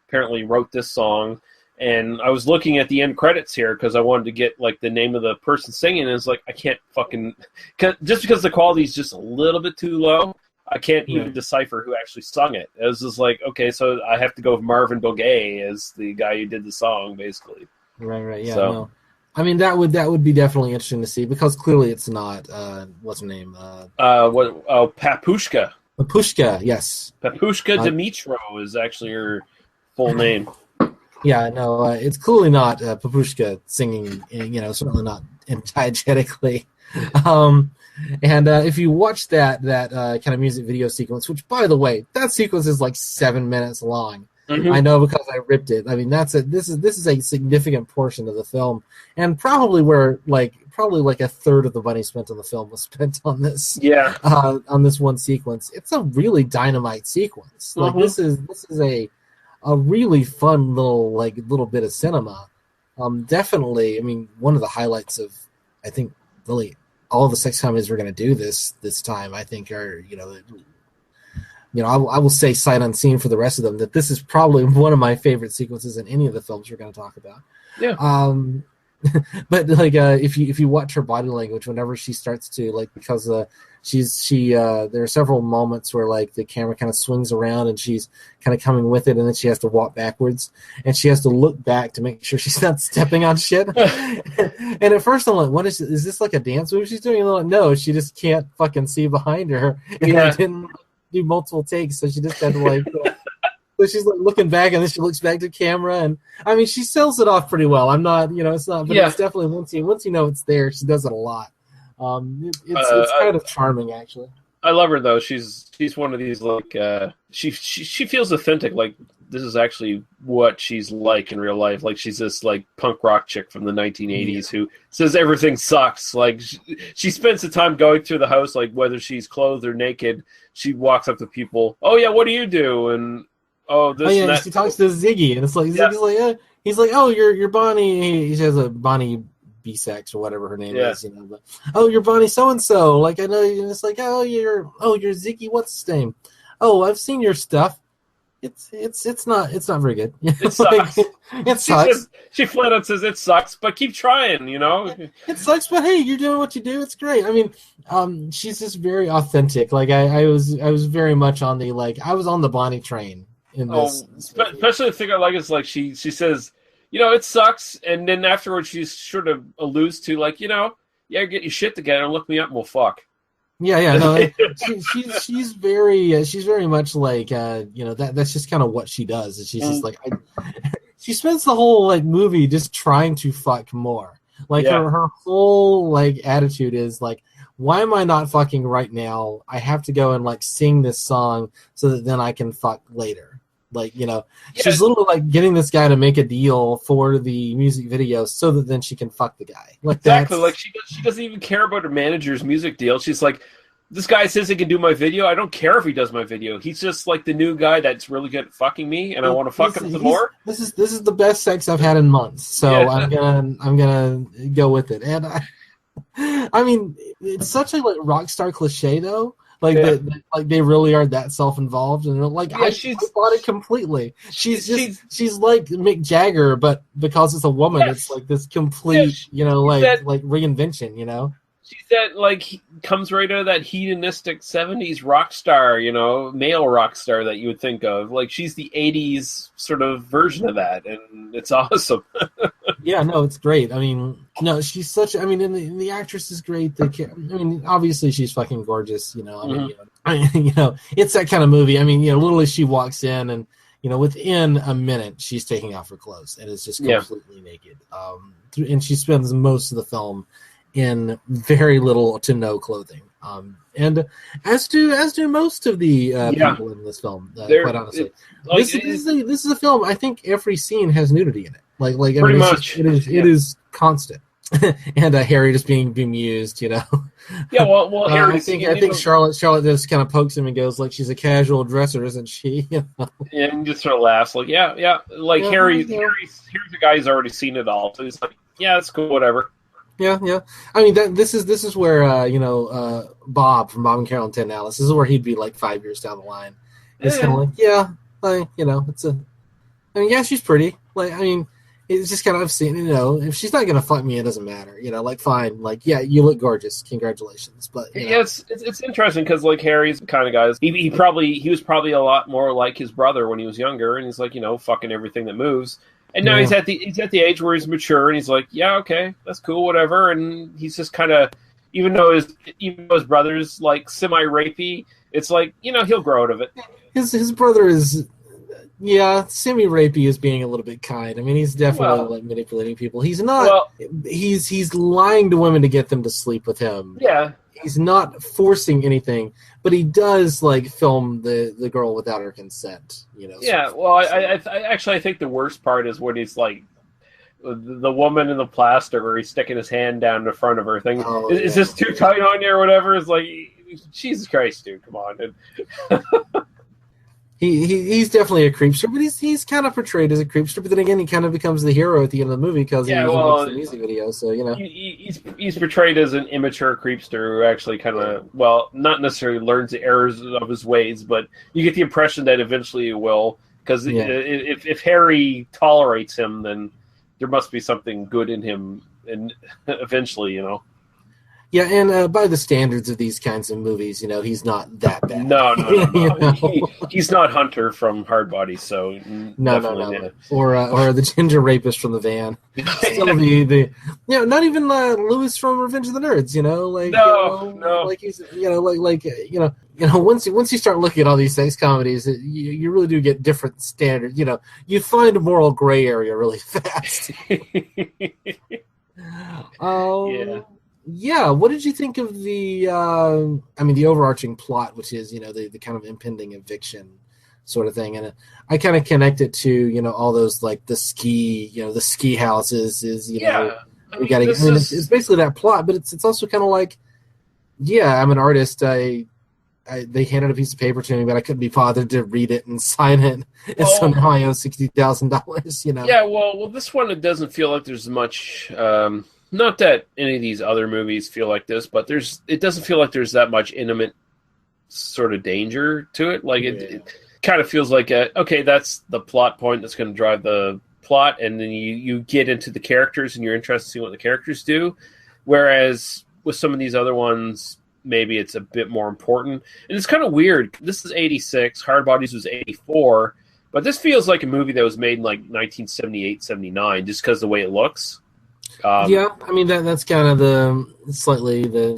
apparently wrote this song. And I was looking at the end credits here because I wanted to get like the name of the person singing. And it's like, I can't just because the quality is just a little bit too low, I can't even decipher who actually sung it. It was just like, okay, so I have to go with Marvin Dolgay as the guy who did the song, basically. Right, yeah. So, no. I mean, that would be definitely interesting to see because clearly it's not. What's her name? Papushka. Papushka, yes. Papushka Dimitro is actually her full name. Yeah, no, it's clearly not Papushka singing, certainly not diegetically. And if you watch that kind of music video sequence, which, by the way, that sequence is like 7 minutes long. Mm-hmm. I know because I ripped it. I mean, this is a significant portion of the film, and probably where like a third of the money spent on the film was spent on this. Yeah. On this one sequence, it's a really dynamite sequence. Like this is a really fun little bit of cinema. Definitely, I mean, one of the highlights of, I think, really all the sex comedies we're going to do this time, I think, are, I will say sight unseen for the rest of them, that this is probably one of my favorite sequences in any of the films we're going to talk about. Yeah. But like, if you watch her body language, whenever she starts to, like, because there are several moments where, like, the camera kind of swings around and she's kind of coming with it, and then she has to walk backwards and she has to look back to make sure she's not stepping on shit. And at first I'm like, what is this, like a dance move she's doing? And I'm like, no, she just can't fucking see behind her. And Yeah. they didn't do multiple takes, so she just had to, like, so she's, like, looking back, and then she looks back to camera, and I mean, she sells it off pretty well. I'm not, it's not, but Yeah. it's definitely, once you know it's there, she does it a lot. It's kind of charming, actually. I love her though. She's one of these, like, she feels authentic. Like, this is actually what she's like in real life. Like, she's this, like, punk rock chick from the 1980s who says everything sucks. Like, she spends the time going through the house, like, whether she's clothed or naked. She walks up to people. Oh yeah, what do you do? And and that. She talks to Ziggy, and it's like, Ziggy's like, he's like, oh, you're Bonnie. He has a Bonnie B-sex or whatever her name is, But, oh, you're Bonnie so and so. Like, I know you. And it's like, you're Ziggy. What's his name? Oh, I've seen your stuff. It's not very good. It sucks. It sucks. She flat out says it sucks, but keep trying. It sucks, but hey, you're doing what you do. It's great. I mean, she's just very authentic. Like, I was very much on the, like, I was on the Bonnie train in this. Especially the thing I like is, like, she says, it sucks, and then afterwards she sort of alludes to, like, get your shit together and look me up and we'll fuck. Yeah, no, she's very much like, that's just kind of what she does. Is she's just like, she spends the whole, like, movie just trying to fuck more. Like, her whole, like, attitude is like, why am I not fucking right now? I have to go and, like, sing this song so that then I can fuck later. Like, she's literally, like, getting this guy to make a deal for the music video so that then she can fuck the guy. Like, exactly. Like, she doesn't even care about her manager's music deal. She's like, this guy says he can do my video. I don't care if he does my video. He's just, like, the new guy that's really good at fucking me, and I want to fuck him some more. This is the best sex I've had in months, so I'm gonna go with it. And I mean, it's such a, like, rock star cliche though. Like, like, they really are that self-involved, and like, I bought it completely. She's like Mick Jagger, but because it's a woman, it's like this complete, like reinvention. She's that, like, comes right out of that hedonistic 70s rock star, male rock star that you would think of. Like, she's the 80s sort of version of that, and it's awesome. Yeah, no, it's great. I mean, no, she's such. I mean, and the actress is great. I mean, obviously she's fucking gorgeous. It's that kind of movie. I mean, literally she walks in and within a minute she's taking off her clothes and is just completely naked. And she spends most of the film in very little to no clothing. And as do most of the people in this film. Quite honestly, this is a film. I think every scene has nudity in it. Like pretty much. It is constant. And Harry just being bemused, Yeah, well, Harry. I think Charlotte just kind of pokes him and goes, like, she's a casual dresser, isn't she? Yeah, and just sort of laughs, like, yeah. Like, Harry's a guy who's already seen it all, so he's like, yeah, it's cool, whatever. Yeah. I mean, this is where Bob from Bob and Carol and Ted Alice. This is where he'd be like 5 years down the line. It's kind of like, it's a. I mean, yeah, she's pretty. Like, I mean, it's just kind of obscene. If she's not gonna fuck me, it doesn't matter. Like, fine. Like, yeah, you look gorgeous. Congratulations. But it's interesting because, like, Harry's the kind of guy. He was probably a lot more like his brother when he was younger, and he's like, fucking everything that moves. And now he's at the age where he's mature, and he's like, yeah, okay, that's cool, whatever. And he's just kind of, even though his brother's, like, semi-rapey, it's like, he'll grow out of it. His brother is, semi-rapey is being a little bit kind. I mean, he's definitely like manipulating people. He's not. Well, he's lying to women to get them to sleep with him. Yeah. He's not forcing anything, but he does, like, film the girl without her consent. Yeah. Well, I think the worst part is when he's like the woman in the plaster, where he's sticking his hand down the front of her thing. Is this too tight on you or whatever? It's like, Jesus Christ, dude, come on, dude. He's definitely a creepster, but he's kind of portrayed as a creepster. But then again, he kind of becomes the hero at the end of the movie because he makes the music video. So he's portrayed as an immature creepster who actually kind of not necessarily learns the errors of his ways, but you get the impression that eventually he will. Because if Harry tolerates him, then there must be something good in him, and eventually, Yeah, and by the standards of these kinds of movies, he's not that bad. No. He's not Hunter from Hardbodies, so no. Yeah. Or the ginger rapist from the van. Still the not even Lewis from Revenge of the Nerds. No. Like he's once you start looking at all these sex comedies, you really do get different standards. You find a moral gray area really fast. Yeah. Yeah, what did you think of the overarching plot, which is, the kind of impending eviction sort of thing? And I kind of connect it to, all those, like, the ski houses is, we got to it's basically that plot, but it's also kind of like, yeah, I'm an artist. They handed a piece of paper to me, but I couldn't be bothered to read it and sign it. And so now I owe $60,000, Yeah, well, this one, it doesn't feel like there's much... not that any of these other movies feel like this, but it doesn't feel like there's that much intimate sort of danger to it. Like it kind of feels like that's the plot point that's going to drive the plot, and then you get into the characters and you're interested to see what the characters do. Whereas with some of these other ones, maybe it's a bit more important. And it's kind of weird. This is 86. Hardbodies was 84. But this feels like a movie that was made in like 1978, 79, just because of the way it looks. Yeah, I mean that's kind of the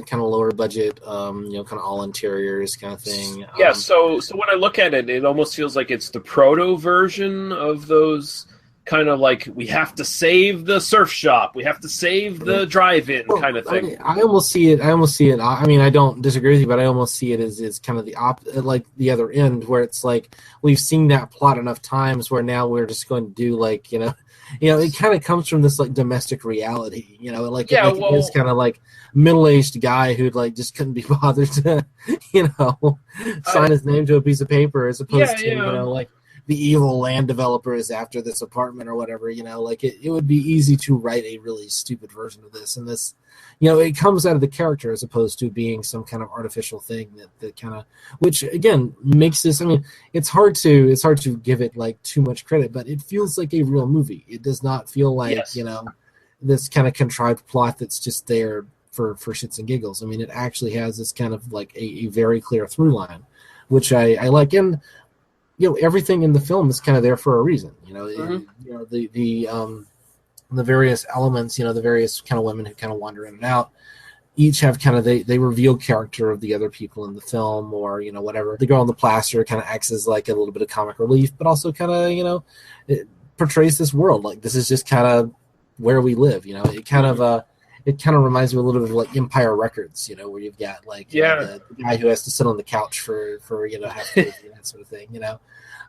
kind of lower budget, kind of all interiors kind of thing. Yeah, so when I look at it, it almost feels like it's the proto version of those kind of like we have to save the surf shop, we have to save the drive-in kind of thing. I almost see it. I mean, I don't disagree with you, but I almost see it as kind of like the other end, where it's like we've seen that plot enough times where now we're just going to do like it kind of comes from this like domestic reality, it is kind of like middle-aged guy who like just couldn't be bothered to, sign his name to a piece of paper as opposed to like the evil land developer is after this apartment or whatever. It would be easy to write a really stupid version of this, and this, it comes out of the character as opposed to being some kind of artificial thing that kind of, which again makes this. I mean, it's hard to give it like too much credit, but it feels like a real movie. It does not feel like this kind of contrived plot that's just there for shits and giggles. I mean, it actually has this kind of like a very clear through line, which I like. And everything in the film is kind of there for a reason. The various elements, the various kind of women who kind of wander in and out, each have kind of they reveal character of the other people in the film, or whatever. The girl in the plaster kind of acts as like a little bit of comic relief, but also kind of it portrays this world like this is just kind of where we live. It kind of reminds me a little bit of like Empire Records, where you've got like the guy who has to sit on the couch for half a day, that sort of thing.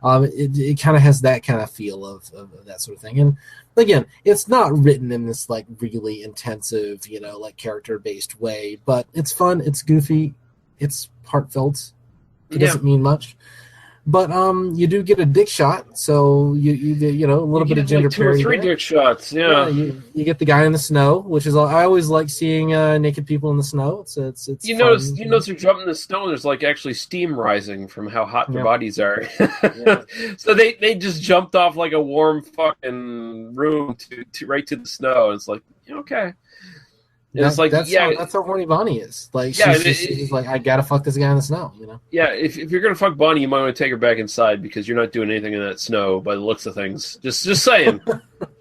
It kind of has that kind of feel of that sort of thing. And again, it's not written in this like really intensive, like character based way, but it's fun, it's goofy, it's heartfelt. It doesn't mean much. But you do get a dick shot, so you a little bit of gender like 2 or 3 dick shots. Yeah, you get the guy in the snow, which is I always like seeing naked people in the snow. It's you notice they're jumping in the snow. And there's like actually steam rising from how hot their bodies are. So they just jumped off like a warm fucking room to right to the snow. It's like okay. It's like that's how horny Bonnie is. Like she's like, I gotta fuck this guy in the snow, Yeah, if you're gonna fuck Bonnie, you might want to take her back inside because you're not doing anything in that snow by the looks of things. Just saying,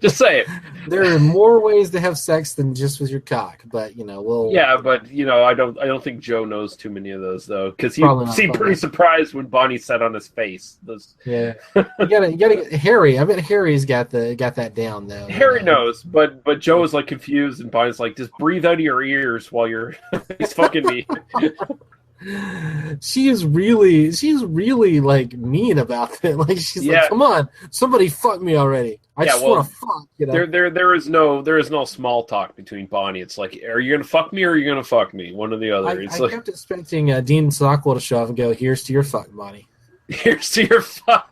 just say it. There are more ways to have sex than just with your cock, but we'll. Yeah, but I don't think Joe knows too many of those though, because he seemed pretty surprised when Bonnie sat on his face. Yeah, you gotta get Harry. I bet Harry's got that down though. Harry knows, but Joe is like confused, and Bonnie's like, just breathe out of your ears while he's fucking me. She's really like mean about it. Like she's like, come on, somebody fuck me already. I just want to fuck. There is no small talk between Bonnie. It's like, are you gonna fuck me or are you gonna fuck me? One or the other. I kept expecting Dean Stockwell to show up and go, "Here's to your fuck, Bonnie." Here's to your fuck.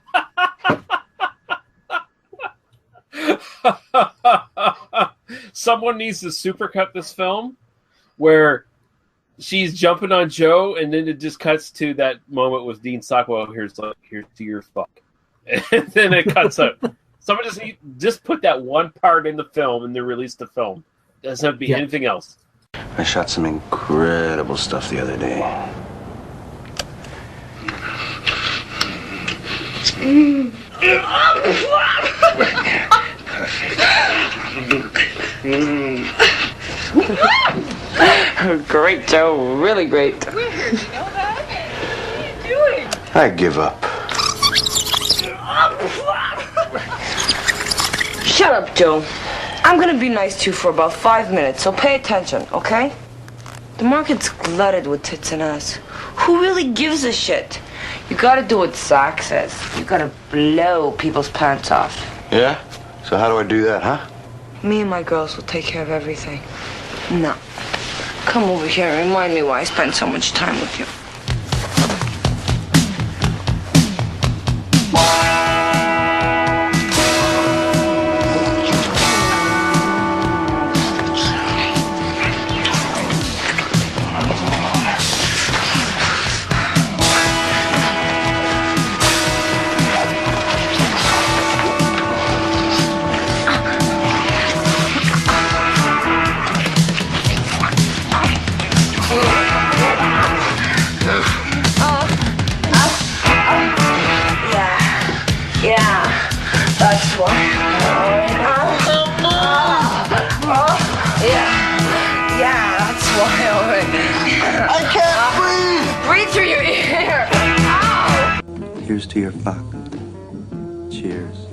Someone needs to supercut this film where she's jumping on Joe, and then it just cuts to that moment with Dean Stockwell. Here's to your fuck, and then it cuts up. Someone just put that one part in the film, and then release the film. Doesn't have to be anything else. I shot some incredible stuff the other day. Great, Joe. Really great. We're here, you know that? What are you doing? I give up. Shut up, Joe. I'm gonna be nice to you for about 5 minutes, so pay attention, okay? The market's glutted with tits and ass. Who really gives a shit? You gotta do what Zach says. You gotta blow people's pants off. Yeah? So how do I do that, huh? Me and my girls will take care of everything. Now, come over here and remind me why I spend so much time with you. Here's to your fuck. Cheers.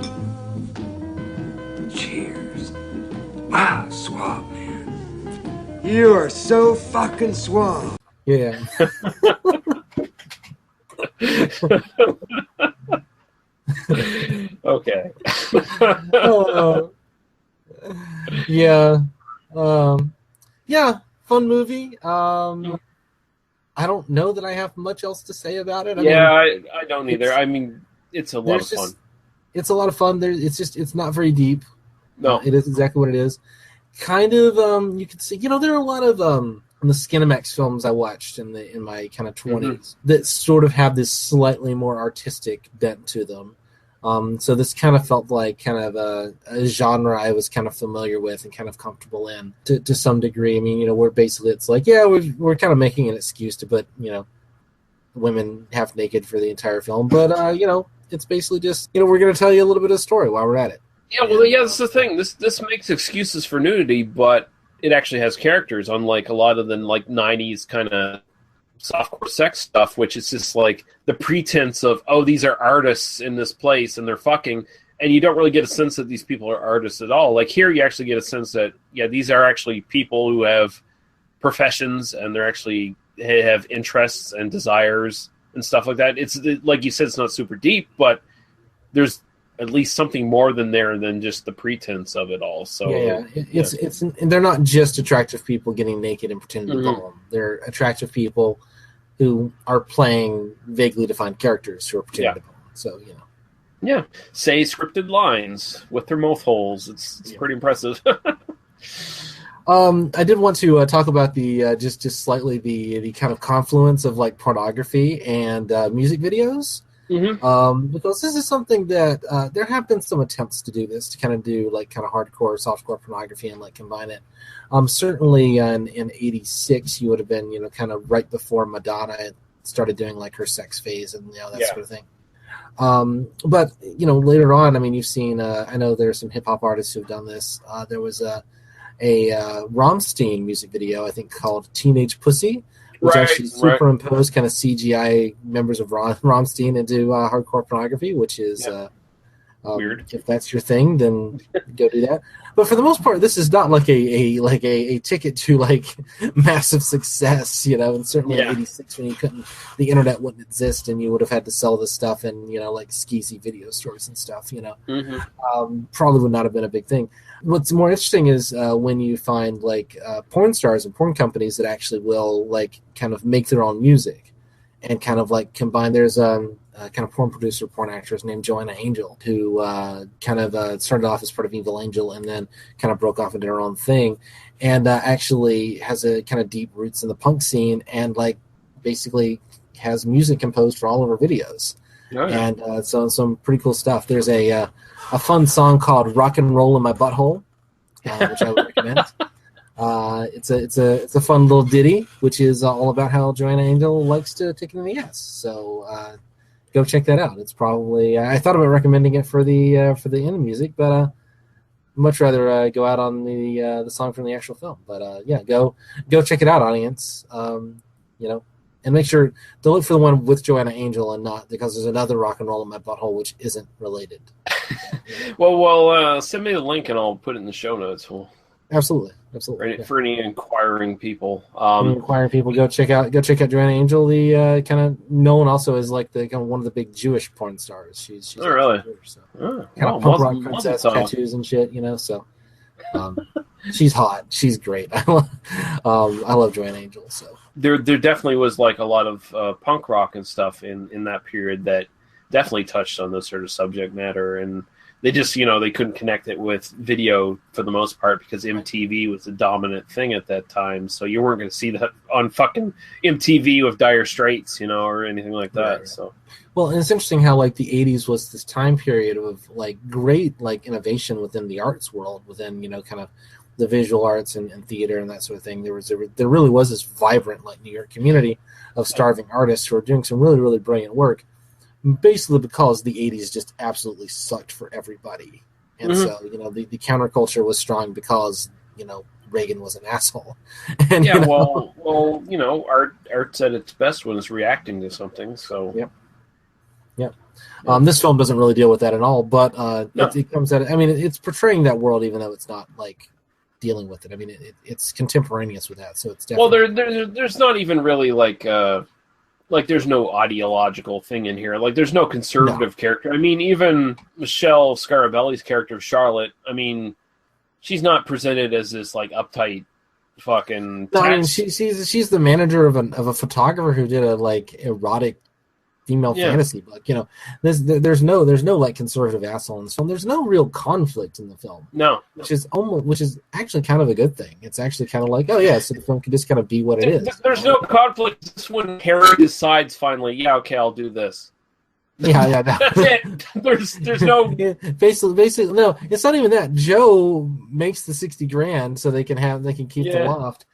Cheers. Wow, suave, man. You are so fucking suave. Yeah. Okay. Yeah. Yeah. Fun movie. I don't know that I have much else to say about it. I don't either. I mean, it's a lot of fun. It's a lot of fun. It's not very deep. No, it is exactly what it is. Kind of, you could see, there are a lot of the Skinemax films I watched in my kind of 20s that sort of have this slightly more artistic bent to them. So this kind of felt like kind of a genre I was kind of familiar with and kind of comfortable in to some degree. I mean, where basically it's like, we're kind of making an excuse to put, women half naked for the entire film. But, it's basically just, we're going to tell you a little bit of the story while we're at it. Yeah, well, that's the thing. This makes excuses for nudity, but it actually has characters, unlike a lot of the 90s kind of softcore sex stuff, which is just like the pretense of, these are artists in this place and they're fucking, and you don't really get a sense that these people are artists at all. Like here, you actually get a sense that these are actually people who have professions and they're actually have interests and desires and stuff like that. It's like you said, it's not super deep, but there's at least something more than just the pretense of it all. So it's and they're not just attractive people getting naked and pretending to bone. They're attractive people who are playing vaguely defined characters who are pretending to bone. So say scripted lines with their mouth holes. It's pretty impressive. I did want to talk about the just slightly the kind of confluence of like pornography and music videos. Because this is something that there have been some attempts to do this, to kind of do like kind of hardcore, softcore pornography and like combine it. Certainly in '86, you would have been kind of right before Madonna started doing like her sex phase and that sort of thing. But later on, I mean, you've seen. I know there's some hip hop artists who've done this. There was a Rammstein music video, I think, called "Teenage Pussy." Which actually superimposed kind of CGI members of Rammstein into hardcore pornography, which is weird. If that's your thing, then go do that. But for the most part, this is not like a ticket to like massive success, and certainly in '86 when the internet wouldn't exist, and you would have had to sell this stuff in like skeezy video stores and stuff. Probably would not have been a big thing. What's more interesting is when you find like porn stars and porn companies that actually will like kind of make their own music and kind of like combine. There's kind of porn producer, porn actress named Joanna Angel, who kind of started off as part of Evil Angel and then kind of broke off into her own thing, and actually has a kind of deep roots in the punk scene, and like basically has music composed for all of her videos. Oh, yeah. And so some pretty cool stuff. There's a fun song called "Rock and Roll in My Butthole," which I would recommend. It's a fun little ditty, which is all about how Joanna Angel likes to take it in the ass. So go check that out. It's probably I thought about recommending it for the end music, but much rather go out on the song from the actual film. But yeah, go check it out, audience. And make sure to look for the one with Joanna Angel and not because there's another Rock and Roll in My Butthole which isn't related. Well, send me the link and I'll put it in the show notes. Absolutely. For any inquiring people. Inquiring people, go check out Joanna Angel. The kind of known also as like the kind of one of the big Jewish porn stars. She's really Jewish, so. Kind of punk rock princess tattoos and shit. So she's hot. She's great. I love Joanna Angel. So there definitely was like a lot of punk rock and stuff in that period that definitely touched on this sort of subject matter, and they just they couldn't connect it with video for the most part because MTV was the dominant thing at that time, so you weren't going to see that on fucking MTV with Dire Straits or anything like that. Right. So well, and it's interesting how like the 80s was this time period of like great like innovation within the arts world, within kind of the visual arts and theater and that sort of thing. There really was this vibrant like New York community of starving artists who were doing some really, really brilliant work, basically because the 80s just absolutely sucked for everybody. And so, the counterculture was strong because, Reagan was an asshole. And, art's at its best when it's reacting to something. So, Yep. This film doesn't really deal with that at all, but it comes at it. I mean, it's portraying that world, even though it's not like dealing with it. I mean, it's contemporaneous with that, so it's definitely... Well, there's not even really like there's no ideological thing in here. Like there's no conservative character. I mean, even Michelle Scarabelli's character of Charlotte, I mean, she's not presented as this like uptight fucking... No, I mean, she's the manager of a photographer who did a like erotic female fantasy book. There's no like conservative asshole in this film. There's no real conflict in the film. No, which is actually kind of a good thing. It's actually kind of like, oh yeah, so the film can just kind of be what it is. There's no conflict. This when Harry decides finally, okay, I'll do this. Yeah. That's it. There's no basically no. It's not even that. Joe makes the $60,000 so they can keep the loft.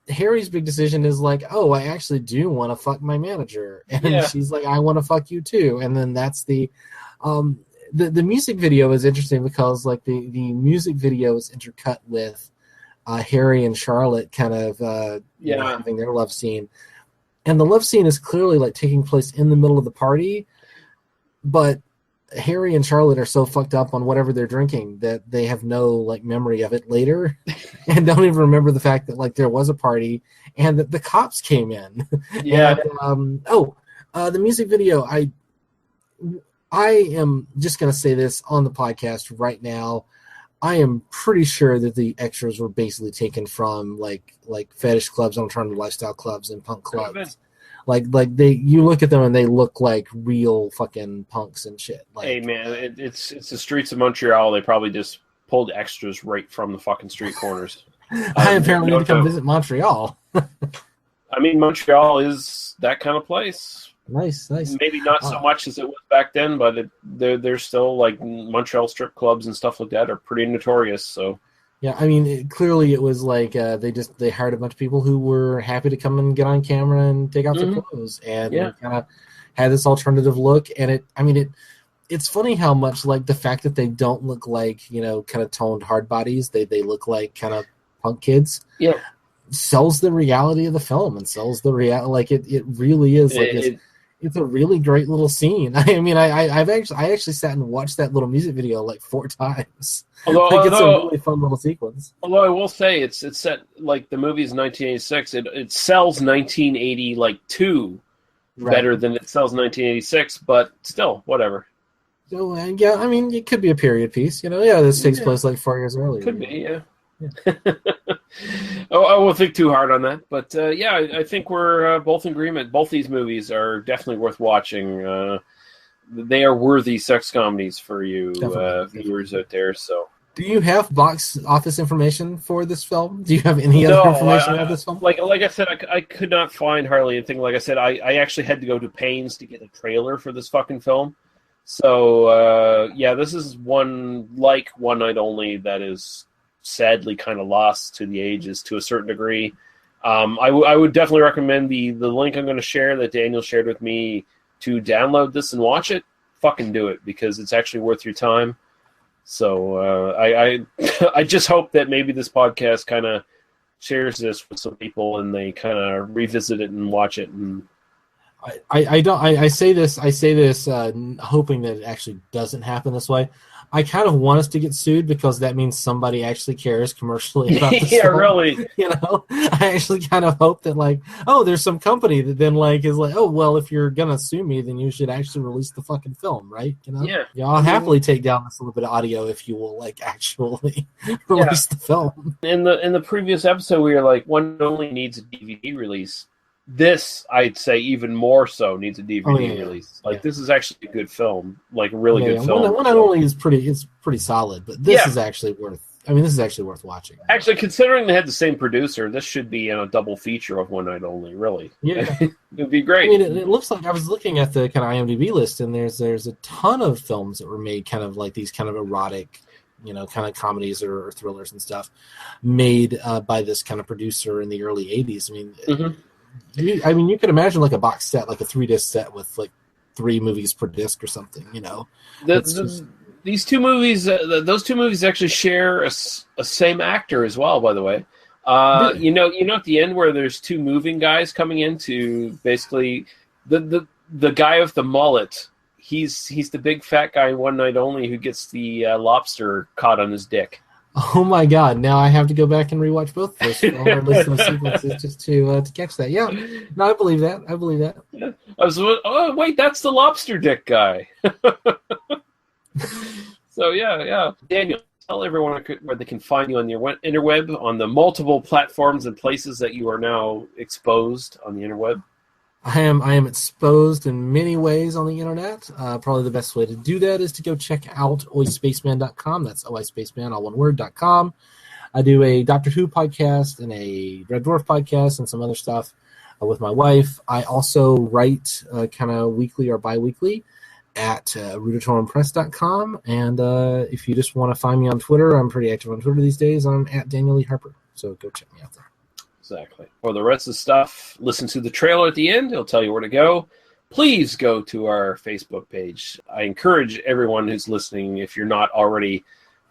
Harry's big decision is like, oh, I actually do want to fuck my manager, and she's like, I want to fuck you too, and then that's the music video is interesting because like the music video is intercut with Harry and Charlotte kind of having their love scene, and the love scene is clearly like taking place in the middle of the party, but Harry and Charlotte are so fucked up on whatever they're drinking that they have no like memory of it later and don't even remember the fact that like there was a party and that the cops came in. Yeah. And, the music video, I am just going to say this on the podcast right now. I am pretty sure that the extras were basically taken from like fetish clubs, alternative lifestyle clubs, and punk clubs. Like you look at them and they look like real fucking punks and shit. Like, hey man, it's the streets of Montreal. They probably just pulled extras right from the fucking street corners. I apparently need to come visit Montreal. I mean, Montreal is that kind of place. Nice. Maybe not so much as it was back then, but there's still like Montreal strip clubs and stuff like that are pretty notorious. So. Yeah, I mean, clearly it was like they hired a bunch of people who were happy to come and get on camera and take off their clothes and kind of had this alternative look. And it's funny how much like the fact that they don't look like kind of toned hard bodies, they look like kind of punk kids. Yeah, sells the reality of the film and sells the like it really is like it's a really great little scene. I mean, I actually sat and watched that little music video like 4 times. Although it's a really fun little sequence. Although I will say it's set like the movie's 1986. It sells 1980 like 2 better than it sells 1986, but still whatever. So yeah, I mean it could be a period piece. This takes place like 4 years earlier. Could be, yeah. I won't think too hard on that, but I think we're both in agreement. Both these movies are definitely worth watching. they are worthy sex comedies for you viewers out there. So, do you have box office information for this film? Do you have any other information about this film? Like I said, I could not find hardly anything. Like I said, I actually had to go to pains to get a trailer for this fucking film. So this is one Night Only that is sadly kind of lost to the ages to a certain degree. I would definitely recommend the link I'm going to share that Daniel shared with me to download this and watch it. Fucking do it, because it's actually worth your time. So I just hope that maybe this podcast kind of shares this with some people and they kind of revisit it and watch it. And I say this hoping that it actually doesn't happen this way. I kind of want us to get sued because that means somebody actually cares commercially about this film. Really. You know, I actually kind of hope that there's some company that then is oh, well, if you're gonna sue me, then you should actually release the fucking film, right? You know, yeah. I'll happily take down this little bit of audio if you will actually release the film. In the previous episode, we were like, one only needs a DVD release. This, I'd say, even more so needs a DVD release. This is actually a good film, a really good film. One Night Only is pretty solid, but this is actually worth watching. Actually, considering they had the same producer, this should be in a double feature of One Night Only. Really, yeah, it'd be great. I mean, it looks like I was looking at the kind of IMDb list, and there's a ton of films that were made kind of like these kind of erotic, kind of comedies or thrillers and stuff, made by this kind of producer in the early '80s. I mean. You could imagine like a box set, like a 3-disc set with 3 movies per disc or something. These two movies, those two movies actually share a same actor as well. By the way, really? you know at the end where there's 2 moving guys coming in to basically the guy with the mullet. He's the big fat guy in One Night Only who gets the lobster caught on his dick. Oh my God! Now I have to go back and rewatch both of those, or at least those sequences, just to catch that. Yeah, no, I believe that. Yeah. Oh wait, that's the lobster dick guy. So yeah. Daniel, tell everyone where they can find you on your interweb, on the multiple platforms and places that you are now exposed on the interweb. I am exposed in many ways on the internet. Probably the best way to do that is to go check out oispaceman.com. That's oispaceman, all one word, .com. I do a Doctor Who podcast and a Red Dwarf podcast and some other stuff with my wife. I also write kind of weekly or bi-weekly at ruditorumpress.com. And if you just want to find me on Twitter, I'm pretty active on Twitter these days. I'm at Daniel Lee Harper. So go check me out there. Exactly. For the rest of the stuff, listen to the trailer at the end. It'll tell you where to go. Please go to our Facebook page. I encourage everyone who's listening, if you're not already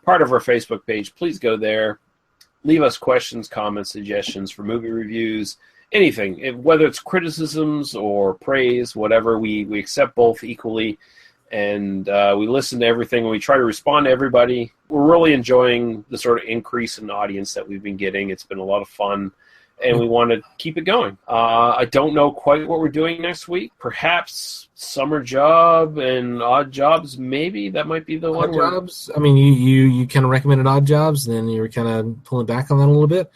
part of our Facebook page, please go there. Leave us questions, comments, suggestions for movie reviews, anything. Whether it's criticisms or praise, whatever, we accept both equally. And we listen to everything, and we try to respond to everybody. We're really enjoying the sort of increase in audience that we've been getting. It's been a lot of fun. And we want to keep it going. I don't know quite what we're doing next week. Perhaps Summer Job and Odd Jobs, maybe. That might be the one. Odd Jobs? I mean, you kind of recommended Odd Jobs, and then you were kind of pulling back on that a little bit.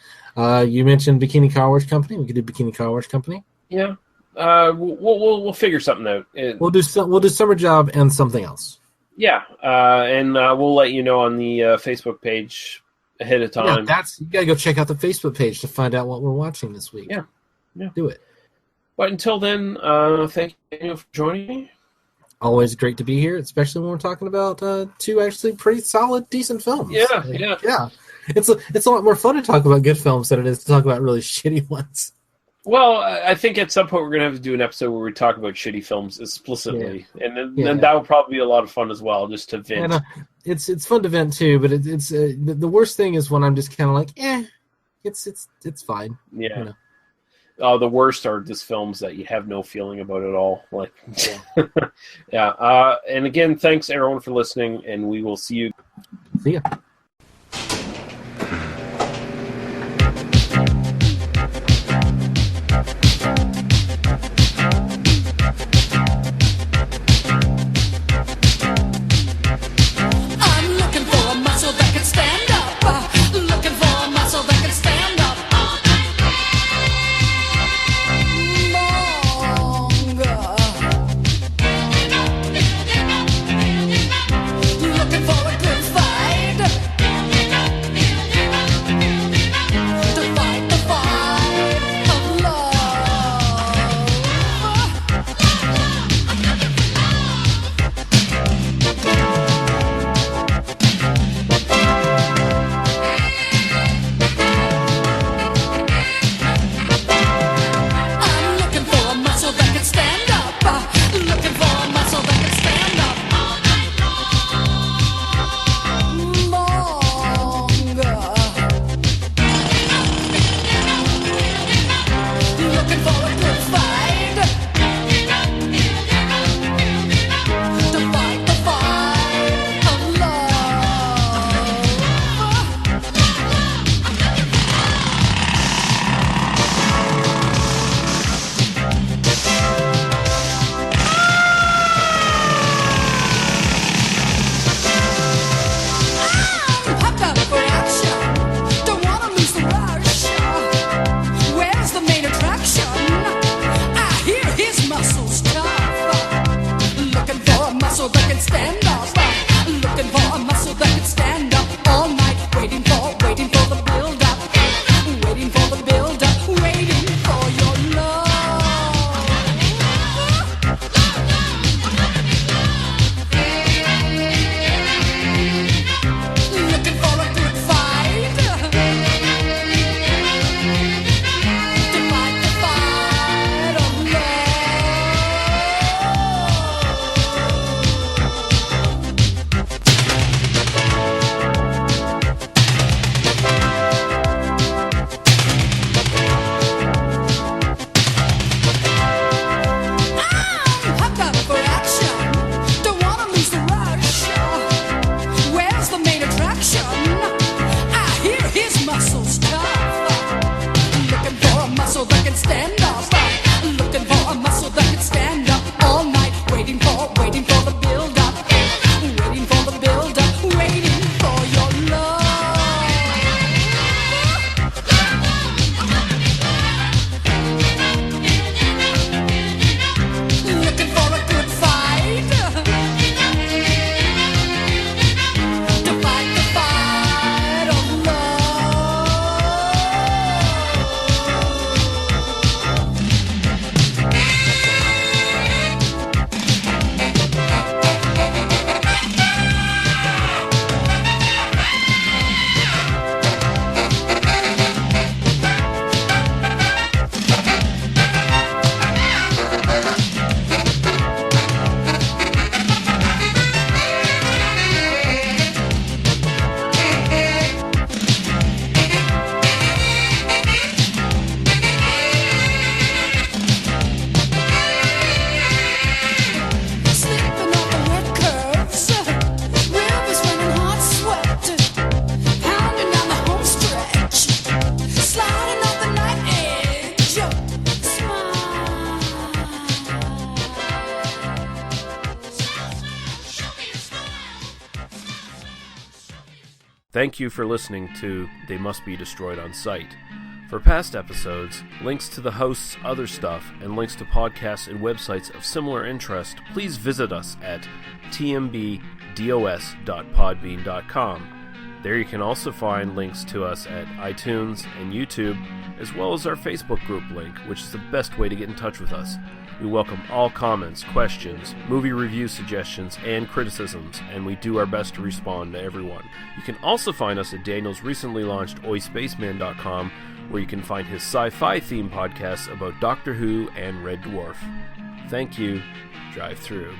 You mentioned Bikini Car Wash Company. We could do Bikini Car Wash Company. Yeah. We'll figure something out. We'll do Summer Job and something else. Yeah. And we'll let you know on the Facebook page ahead of time. Yeah, you gotta go check out the Facebook page to find out what we're watching this week. Yeah. Do it. But until then, thank you, Daniel, for joining me. Always great to be here, especially when we're talking about 2 actually pretty solid, decent films. Yeah. It's a lot more fun to talk about good films than it is to talk about really shitty ones. Well, I think at some point we're going to have to do an episode where we talk about shitty films explicitly. Yeah. And then that will probably be a lot of fun as well, just to vent. And, it's fun to vent too, but it's the worst thing is when I'm just kind of like, it's fine. Yeah. You know? The worst are just films that you have no feeling about at all. Like, yeah. And again, thanks everyone for listening, and we will see you. See ya. can stand up. Looking for a muscle that can stand up all night. Waiting for the build up. Waiting for the build up. Waiting for your love. Looking for a good fight. To fight the fight of hooked up for action. Don't wanna lose the rush. Where's the main attraction? I hear his muscles tough. Looking for a muscle that can stand up. Looking for a muscle that can stand up all night. Waiting for the build up. Waiting for the build up. Waiting for your love. Looking for a good fight. To fight the fight of slipping off the wet curves. Rivers running hot sweat. Pounding down the home stretch. Sliding off the night edge. Thank you for listening to They Must Be Destroyed on Sight. For past episodes, links to the host's other stuff, and links to podcasts and websites of similar interest, please visit us at tmbdos.podbean.com. There you can also find links to us at iTunes and YouTube, as well as our Facebook group link, which is the best way to get in touch with us. We welcome all comments, questions, movie review suggestions, and criticisms, and we do our best to respond to everyone. You can also find us at Daniel's recently launched oispaceman.com, where you can find his sci-fi themed podcasts about Doctor Who and Red Dwarf. Thank you. Drive through.